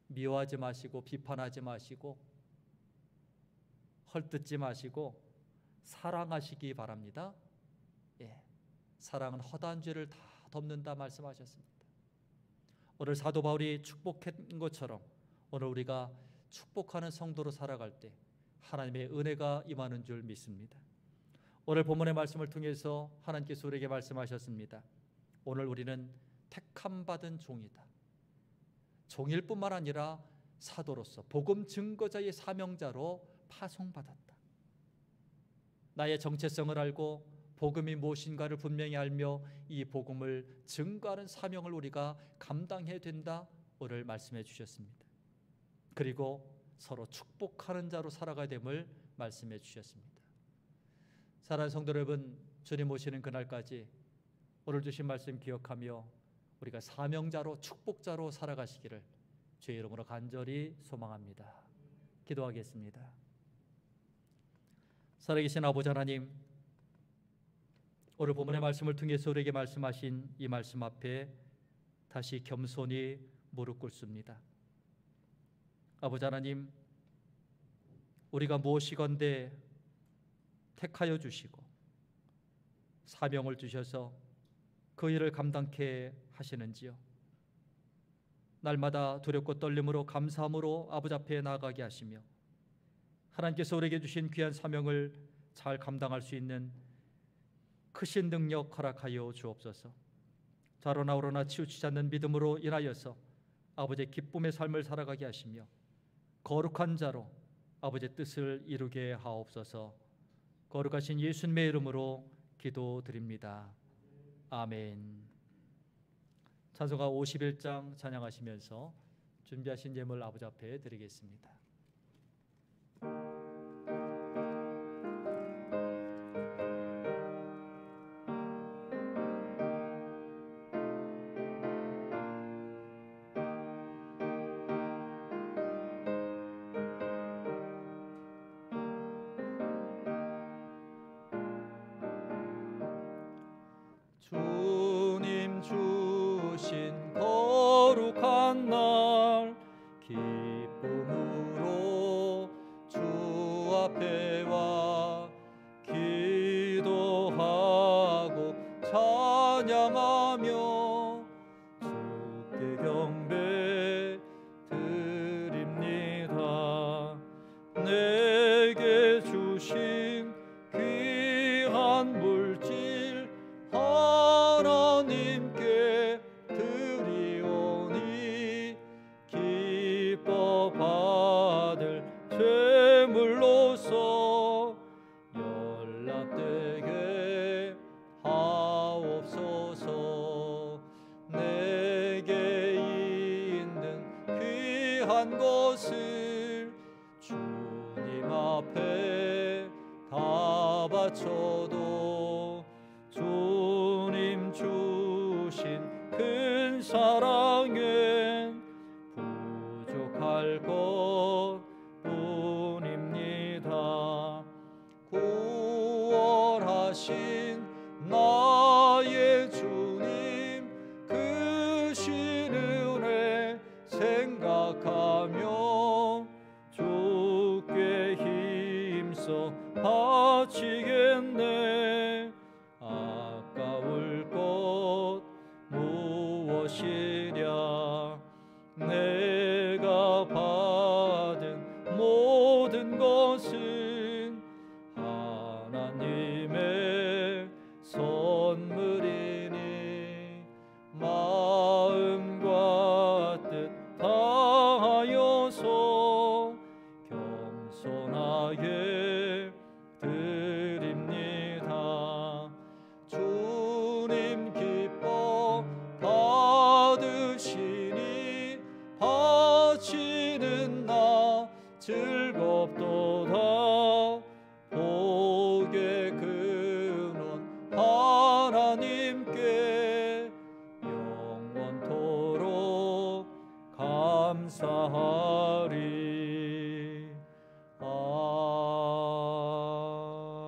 미워하지 마시고 비판하지 마시고 헐뜯지 마시고 사랑하시기 바랍니다. 예, 사랑은 허다한 죄를 다 덮는다 말씀하셨습니다. 오늘 사도 바울이 축복한 것처럼 오늘 우리가 축복하는 성도로 살아갈 때 하나님의 은혜가 임하는 줄 믿습니다. 오늘 본문의 말씀을 통해서 하나님께서 우리에게 말씀하셨습니다. 오늘 우리는 택함 받은 종이다. 종일 뿐만 아니라 사도로서 복음 증거자의 사명자로 파송받았다. 나의 정체성을 알고 복음이 무엇인가를 분명히 알며 이 복음을 증거하는 사명을 우리가 감당해야 된다. 오늘 말씀해 주셨습니다. 그리고 서로 축복하는 자로 살아가야 됨을 말씀해 주셨습니다. 사랑하는 성도 여러분, 주님 오시는 그날까지 오늘 주신 말씀 기억하며 우리가 사명자로 축복자로 살아가시기를 주의 이름으로 간절히 소망합니다. 기도하겠습니다. 살아계신 아버지 하나님, 오늘 본문의 말씀을 통해서 우리에게 말씀하신 이 말씀 앞에 다시 겸손히 무릎 꿇습니다. 아버지 하나님, 우리가 무엇이건대 택하여 주시고 사명을 주셔서 그 일을 감당케 하시는지요. 날마다 두렵고 떨림으로 감사함으로 아버지 앞에 나아가게 하시며 하나님께서 우리에게 주신 귀한 사명을 잘 감당할 수 있는 크신 능력 허락하여 주옵소서. 좌로나 우로나 치우치지 않는 믿음으로 인하여서 아버지의 기쁨의 삶을 살아가게 하시며 거룩한 자로 아버지의 뜻을 이루게 하옵소서. 거룩하신 예수님의 이름으로 기도드립니다. 아멘. 찬송가 51장 찬양하시면서 준비하신 예물 아버지 앞에 드리겠습니다. 주님 주신 거룩한 날 기쁨으로 주 앞에 와 기도하고 찬양하며 주께 경배 드립니다. 내게 주신 귀한 물질 하나님께 드리오니 기뻐 받을 제물로서 연락되게 하옵소서. 내게 있는 귀한 것을 주님 앞에 다 바쳐도 주님 주신 큰 사랑엔 부족할 것뿐입니다. 구원하신 나의 주님 크신 은혜 생각하며 주 하나님께 영원토록 감사하리.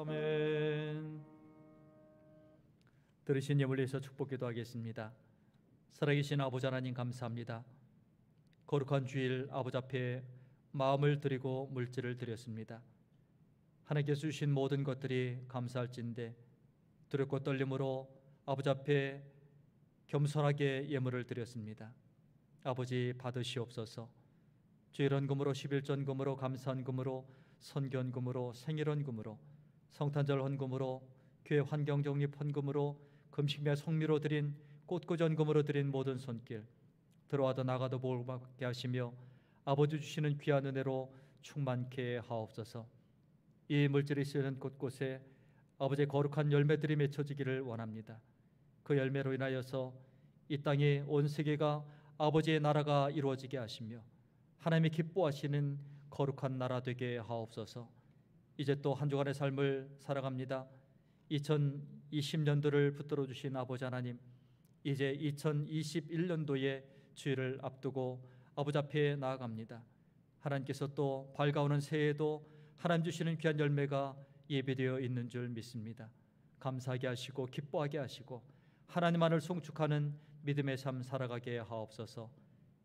아멘. 들으신 예물을 위해서 축복 기도하겠습니다. 살아계신 아버지 하나님 감사합니다. 거룩한 주일 아버지 앞에 마음을 드리고 물질을 드렸습니다. 하나님께서 주신 모든 것들이 감사할진데 두렵고 떨림으로 아버지 앞에 겸손하게 예물을 드렸습니다. 아버지 받으시옵소서. 주일헌금으로 11전금으로 감사헌금으로 선견금으로 생일헌금으로 성탄절 헌금으로 교회 환경정립헌금으로 금식며 성미로 드린 꽃구전금으로 드린 모든 손길 들어와도 나가도 복받게 하시며 아버지 주시는 귀한 은혜로 충만케 하옵소서. 이 물질이 쓰는 곳곳에 아버지의 거룩한 열매들이 맺혀지기를 원합니다. 그 열매로 인하여서 이 땅에 온 세계가 아버지의 나라가 이루어지게 하시며 하나님이 기뻐하시는 거룩한 나라 되게 하옵소서. 이제 또 한 주간의 삶을 살아갑니다. 2020년도를 붙들어 주신 아버지 하나님, 이제 2021년도에 주일을 앞두고 아버지 앞에 나아갑니다. 하나님께서 또 밝아오는 새해에도 하나님 주시는 귀한 열매가 예배되어 있는 줄 믿습니다. 감사하게 하시고 기뻐하게 하시고 하나님만을 송축하는 믿음의 삶 살아가게 하옵소서.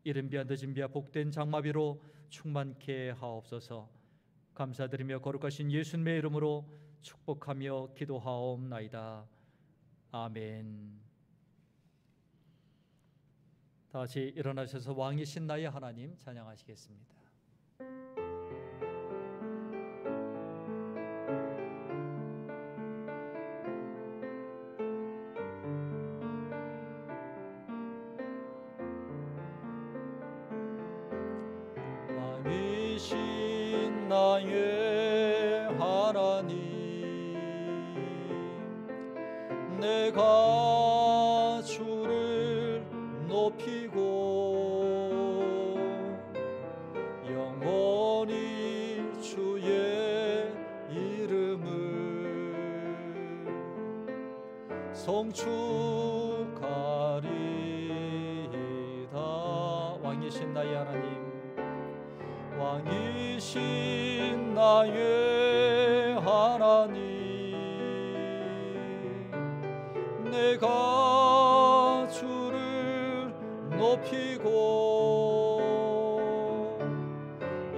이른 비와 늦은 비와 복된 장마비로 충만케 하옵소서. 감사드리며 거룩하신 예수님의 이름으로 축복하며 기도하옵나이다. 아멘. 다시 일어나셔서 왕이신 나의 하나님 찬양하시겠습니다. 왕이신 나의 하나님, 내가 주를 높이고 영원히 주의 이름을 송축하리이다. 왕이신 나의 하나님, 왕이신 나의 하나님, 내가 주를 높이고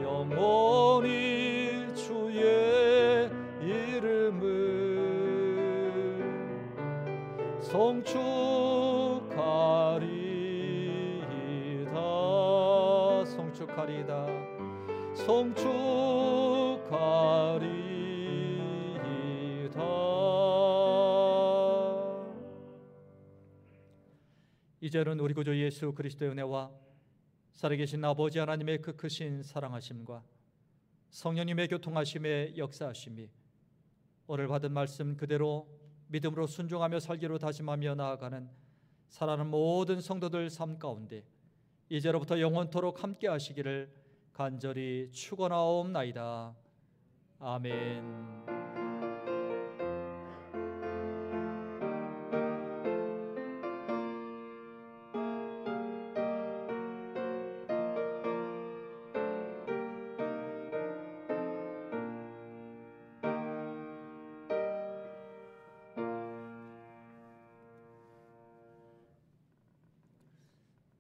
영원히 주의 이름을 송축하리이다. 송축하리이다. 송축하리이다. 이제는 우리 구주 예수 그리스도의 은혜와 살아계신 아버지 하나님의 그 크신 사랑하심과 성령님의 교통하심의 역사하심이 오늘 받은 말씀 그대로 믿음으로 순종하며 살기로 다짐하며 나아가는 사랑하는 모든 성도들 삶 가운데 이제로부터 영원토록 함께 하시기를 간절히 축원하옵나이다. 아멘.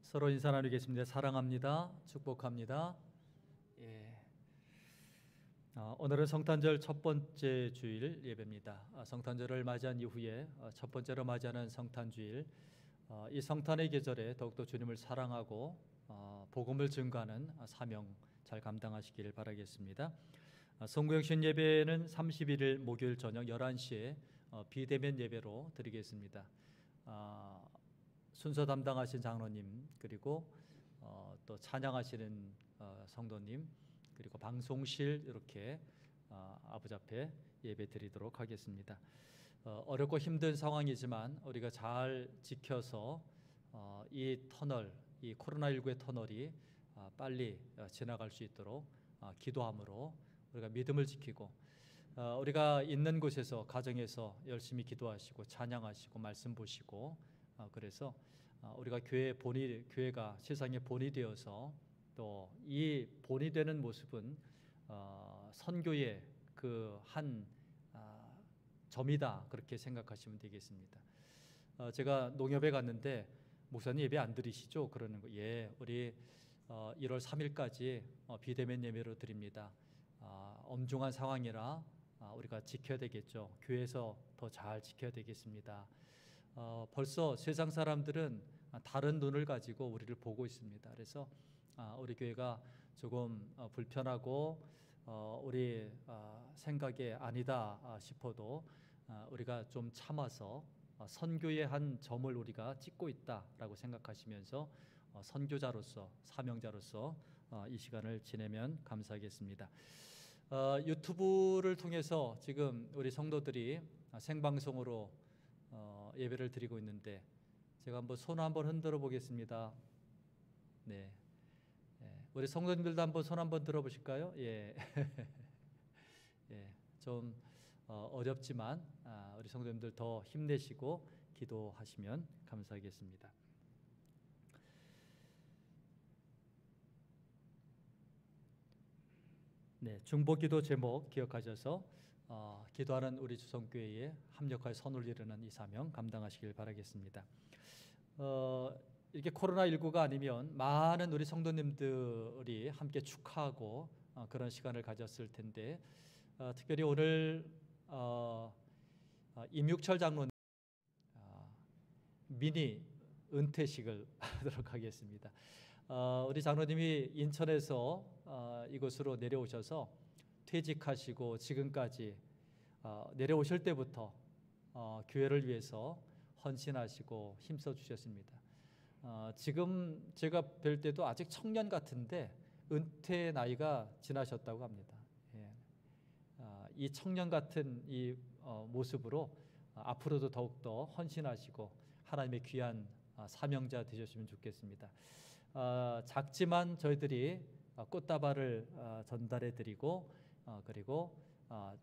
서로 인사 나누겠습니다. 사랑합니다. 축복합니다. 오늘은 성탄절 첫 번째 주일 예배입니다. 성탄절을 맞이한 이후에 첫 번째로 맞이하는 성탄주일, 이 성탄의 계절에 더욱더 주님을 사랑하고 복음을 증거하는 사명 잘 감당하시길 바라겠습니다. 송구영신 예배는 31일 목요일 저녁 11시에 비대면 예배로 드리겠습니다. 순서 담당하신 장로님, 그리고 또 찬양하시는 성도님, 그리고 방송실 이렇게 아버지 앞에 예배 드리도록 하겠습니다. 어렵고 힘든 상황이지만 우리가 잘 지켜서 이 터널, 이 코로나19의 터널이 빨리 지나갈 수 있도록 기도함으로 우리가 믿음을 지키고 우리가 있는 곳에서 가정에서 열심히 기도하시고 찬양하시고 말씀 보시고 그래서 우리가 교회가 세상의 본이 되어서 또 이 본이 되는 모습은 선교의 그 한 점이다 그렇게 생각하시면 되겠습니다. 제가 농협에 갔는데 목사님 예배 안 드리시죠? 그러는 거. 예, 우리 1월 3일까지 비대면 예배로 드립니다. 엄중한 상황이라 우리가 지켜야 되겠죠. 교회에서 더 잘 지켜야 되겠습니다. 벌써 세상 사람들은 다른 눈을 가지고 우리를 보고 있습니다. 그래서 우리 교회가 조금 불편하고 우리 생각에 아니다 싶어도 우리가 좀 참아서 선교의 한 점을 우리가 찍고 있다라고 생각하시면서 선교자로서 사명자로서 이 시간을 지내면 감사하겠습니다. 유튜브를 통해서 지금 우리 성도들이 생방송으로 예배를 드리고 있는데 제가 한번 손 한번 흔들어 보겠습니다. 네, 우리 성도님들도 한번 손 한번 들어보실까요? 예, 예, 좀 어렵지만 우리 성도님들 더 힘내시고 기도하시면 감사하겠습니다. 네, 중보기도 제목 기억하셔서 기도하는 우리 주성교회에 합력하여 선을 이루는 이 사명 감당하시길 바라겠습니다. 이렇게 코로나19가 아니면 많은 우리 성도님들이 함께 축하하고 그런 시간을 가졌을 텐데 특별히 오늘 임육철 장로님 미니 은퇴식을 하도록 하겠습니다. 우리 장로님이 인천에서 이곳으로 내려오셔서 퇴직하시고 지금까지 내려오실 때부터 교회를 위해서 헌신하시고 힘써 주셨습니다. 지금 제가 뵐 때도 아직 청년 같은데 은퇴 나이가 지나셨다고 합니다. 예. 이 청년 같은 이 모습으로 앞으로도 더욱더 헌신하시고 하나님의 귀한 사명자 되셨으면 좋겠습니다. 작지만 저희들이 꽃다발을 전달해 드리고 그리고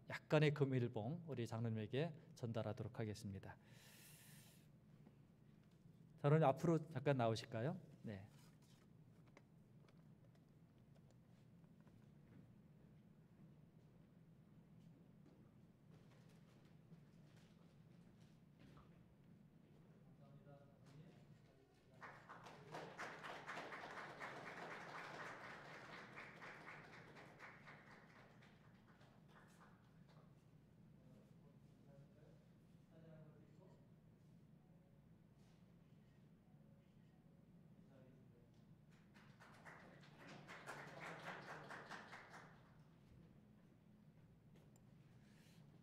약간의 금일봉 우리 장로님에게 전달하도록 하겠습니다. 장로님 앞으로 잠깐 나오실까요? 네.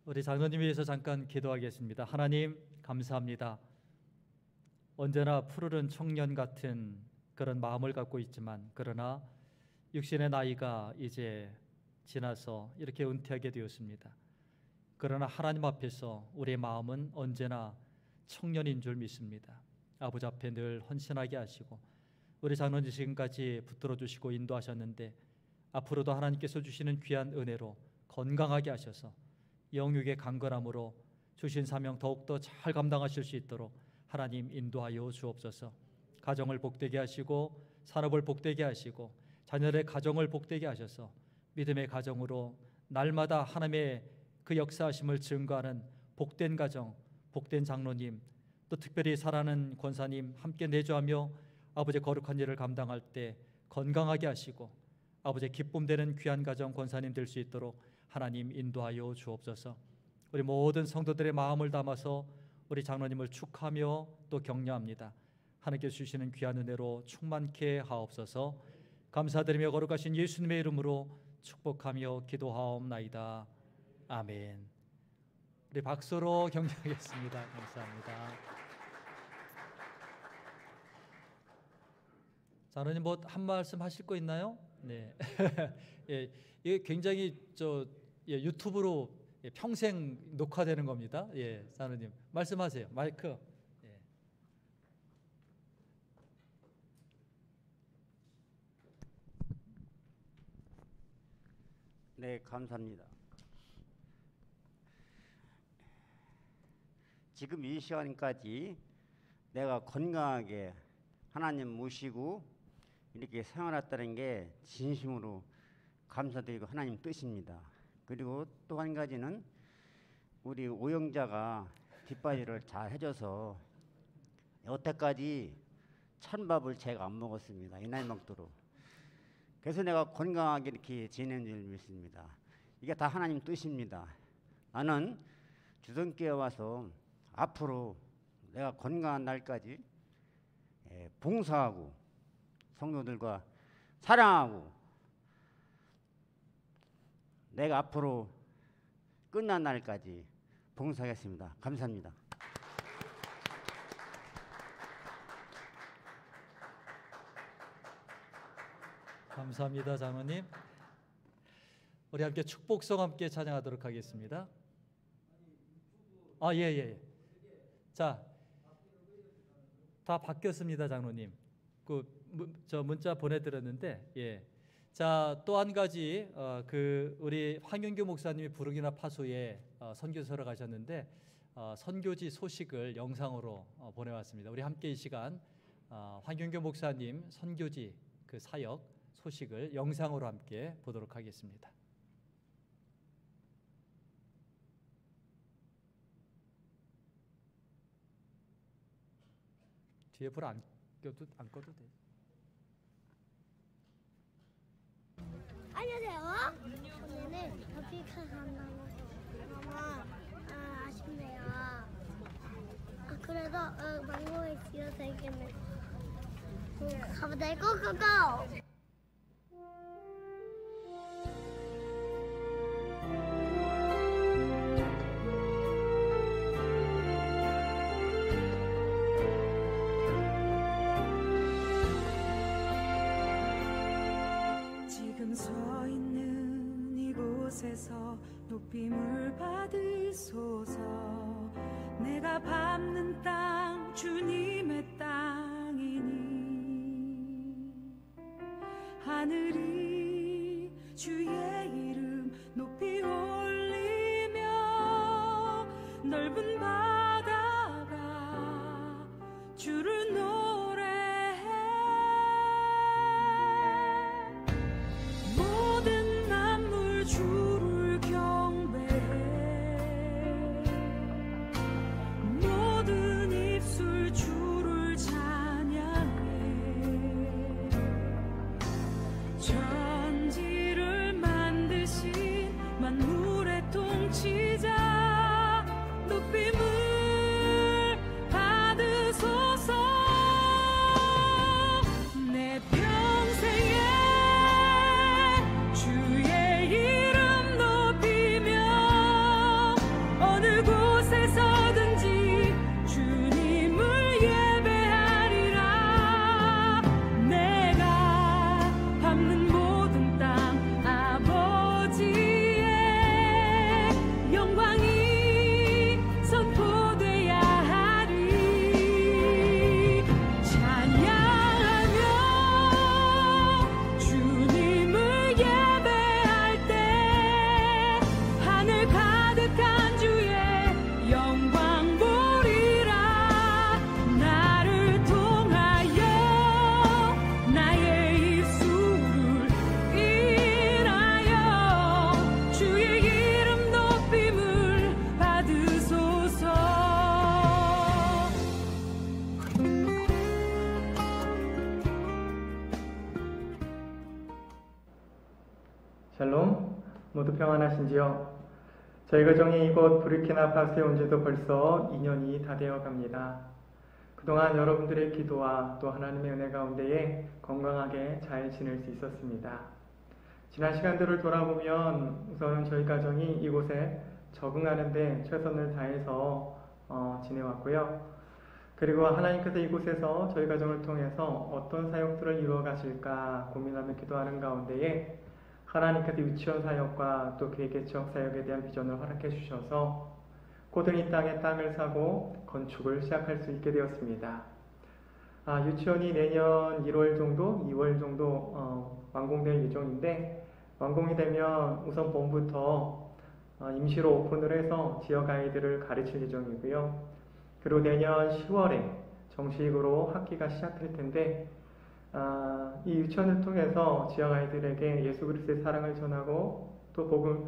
우리 장로님 위해서 잠깐 기도하겠습니다. 하나님 감사합니다. 언제나 푸르른 청년 같은 그런 마음을 갖고 있지만 그러나 육신의 나이가 이제 지나서 이렇게 은퇴하게 되었습니다. 그러나 하나님 앞에서 우리의 마음은 언제나 청년인 줄 믿습니다. 아버지 앞에 늘 헌신하게 하시고 우리 장로님 지금까지 붙들어 주시고 인도하셨는데 앞으로도 하나님께서 주시는 귀한 은혜로 건강하게 하셔서 영육의 강건함으로 주신 사명 더욱더 잘 감당하실 수 있도록 하나님 인도하여 주옵소서. 가정을 복되게 하시고 산업을 복되게 하시고 자녀의 가정을 복되게 하셔서 믿음의 가정으로 날마다 하나님의 그 역사하심을 증거하는 복된 가정, 복된 장로님, 또 특별히 사랑하는 권사님 함께 내조하며 아버지의 거룩한 일을 감당할 때 건강하게 하시고 아버지의 기쁨 되는 귀한 가정 권사님 될 수 있도록 하나님 인도하여 주옵소서. 우리 모든 성도들의 마음을 담아서 우리 장로님을 축하하며 또 격려합니다. 하나님께서 주시는 귀한 은혜로 충만케 하옵소서. 감사드리며 거룩하신 예수님의 이름으로 축복하며 기도하옵나이다. 아멘. 우리 박수로 격려하겠습니다. 감사합니다. 장로님 뭐 한 말씀 하실 거 있나요? 네. 예, 이게 굉장히 유튜브로 평생 녹화되는 겁니다. 예, 장로님 말씀하세요. 마이크. 예. 네, 감사합니다. 지금 이 시간까지 내가 건강하게 하나님 모시고 이렇게 생활했다는 게 진심으로 감사드리고 하나님 뜻입니다. 그리고 또 한 가지는 우리 오영자가 뒷바지를 잘 해줘서 여태까지 찬밥을 제가 안 먹었습니다. 이 나이 먹도록. 그래서 내가 건강하게 이렇게 지내는 줄 믿습니다. 이게 다 하나님 뜻입니다. 나는 주선교회 와서 앞으로 내가 건강한 날까지 봉사하고 성도들과 사랑하고 내가 앞으로 끝난 날까지 봉사하겠습니다. 감사합니다. 감사합니다, 장로님. 우리 함께 축복성 함께 찬양하도록 하겠습니다. 예. 자, 다 바뀌었습니다, 장로님. 저 문자 보내드렸는데, 예. 자, 또 한 가지 우리 황윤규 목사님이 부르기나 파소에 선교사로 가셨는데 선교지 소식을 영상으로 보내왔습니다. 우리 함께 이 시간 황윤규 목사님 선교지 그 사역 소식을 영상으로 함께 보도록 하겠습니다. 뒤에 불 안 꺼도 돼. 안녕하세요. 오늘은 아프리카 간다고 너무 아쉽네요. 그래도 망고에 지어서 이기면 가보자. 고고고! 서 있는 이곳에서 높임을 받으소서. 내가 밟는 땅 주님의 땅이니 하늘이 주의 이름 높이 올리며 넓은 바다가 주를 노래해. 모든 만물 주를 경배해. 모든 입술 주를 찬양해. 천지를 만드신 만물의 통치자 높임을 받으소서. 내 평생에 주의 이름 높이며 어느 곳에서든지 주님을 예배하리라. 내가 밟는 모든 땅 아버지의 영광이 선포돼야 하리. 찬양하며 주님을 예배할 때 하늘 가득한 주의 영광 보리라. 나를 통하여 나의 입술을 인하여 주의 이름 높임을 받으소서. 샬롬, 모두 평안하신지요? 저희 가정이 이곳 부르키나파소에 온 지도 벌써 2년이 다 되어 갑니다. 그동안 여러분들의 기도와 또 하나님의 은혜 가운데에 건강하게 잘 지낼 수 있었습니다. 지난 시간들을 돌아보면 우선 저희 가정이 이곳에 적응하는 데 최선을 다해서 지내왔고요. 그리고 하나님께서 이곳에서 저희 가정을 통해서 어떤 사역들을 이루어 가실까 고민하며 기도하는 가운데에 하나님께서 유치원 사역과 또 개개척 사역에 대한 비전을 허락해 주셔서 곧은 이 땅에 땅을 사고 건축을 시작할 수 있게 되었습니다. 유치원이 내년 1월 정도, 2월 정도 완공될 예정인데 완공이 되면 우선 봄부터 임시로 오픈을 해서 지역 아이들을 가르칠 예정이고요. 그리고 내년 10월에 정식으로 학기가 시작될 텐데 이 유치원을 통해서 지역 아이들에게 예수 그리스도의 사랑을 전하고 또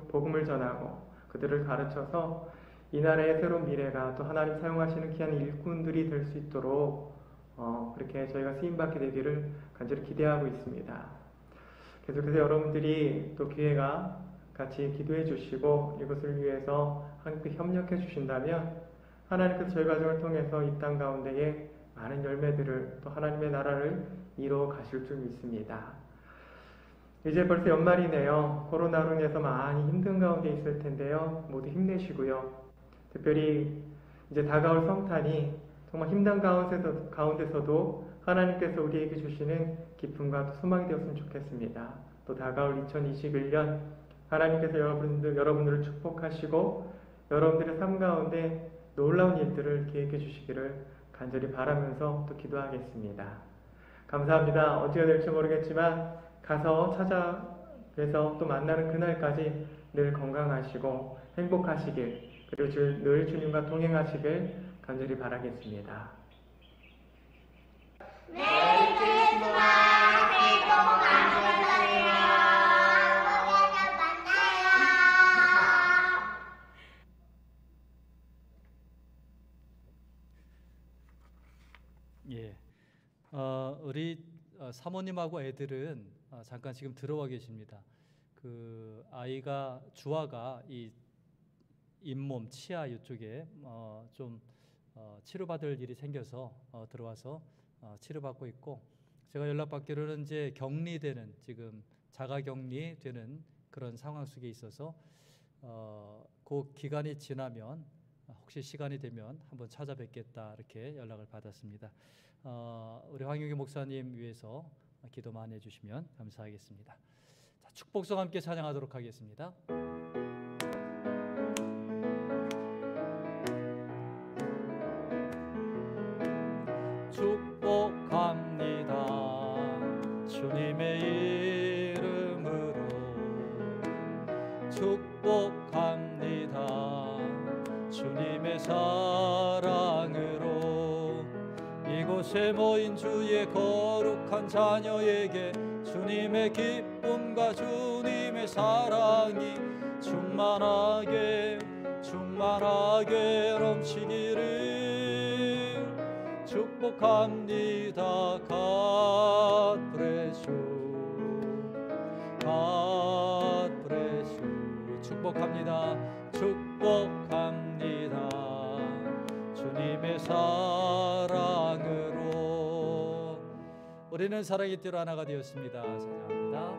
복음을 전하고 그들을 가르쳐서 이 나라의 새로운 미래가 또 하나님 사용하시는 귀한 일꾼들이 될 수 있도록 그렇게 저희가 쓰임받게 되기를 간절히 기대하고 있습니다. 계속해서 여러분들이 또 교회가 같이 기도해 주시고 이것을 위해서 함께 협력해 주신다면 하나님께서 저희 가정을 통해서 이 땅 가운데에 많은 열매들을 또 하나님의 나라를 이루어 가실 줄 믿습니다. 이제 벌써 연말이네요. 코로나로 인해서 많이 힘든 가운데 있을 텐데요. 모두 힘내시고요. 특별히 이제 다가올 성탄이 정말 힘든 가운데서도 하나님께서 우리에게 주시는 기쁨과 또 소망이 되었으면 좋겠습니다. 또 다가올 2021년 하나님께서 여러분들을 축복하시고 여러분들의 삶 가운데 놀라운 일들을 계획해 주시기를 간절히 바라면서 또 기도하겠습니다. 감사합니다. 어찌가 될지 모르겠지만 가서 찾아뵈서 또 만나는 그날까지 늘 건강하시고 행복하시길 그리고 늘 주님과 동행하시길 간절히 바라겠습니다. 메리 크리스마스! 새해 복 많이 받으세요. 한국에서 만나요. 예, 우리 사모님하고 애들은 잠깐 지금 들어와 계십니다. 그 아이가 주아가 이 잇몸, 치아 이쪽에 좀 치료받을 일이 생겨서 들어와서 치료받고 있고 제가 연락받기로는 이제 격리되는 지금 자가격리되는 그런 상황 속에 있어서 그 기간이 지나면 혹시 시간이 되면 한번 찾아뵙겠다 이렇게 연락을 받았습니다. 우리 황용기 목사님 위해서 기도 많이 해주시면 감사하겠습니다. 자, 축복성 함께 찬양하도록 하겠습니다. 축복합니다. 주님의 이름으로 축복합니다. 주님의 사랑으로 이곳에 모인 주의 거룩한 자녀에게 주님의 기쁨과 주님의 사랑이 충만하게 넘치기를 축복합니다. God bless you. God bless you. 축복합니다. 축복합니다. 주님의 사랑으로 우리는 사랑의 띠로 하나가 되었습니다. 찬양합니다.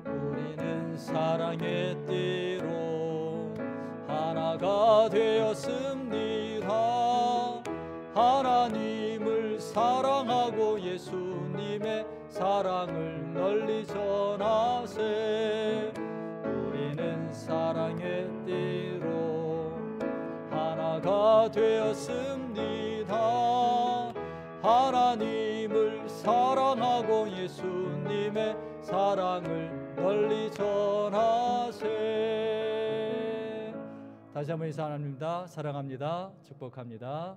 우리는 사랑의 띠로 하나가 되었습니다. 하나님을 사랑하고 예수님의 사랑을 널리 전하세. 우리는 사랑의 띠로 하나가 되었습니다. 하나님을 사랑하고 예수님의 사랑을 널리 전하세. 다시 한번 인사합니다. 사랑합니다. 축복합니다.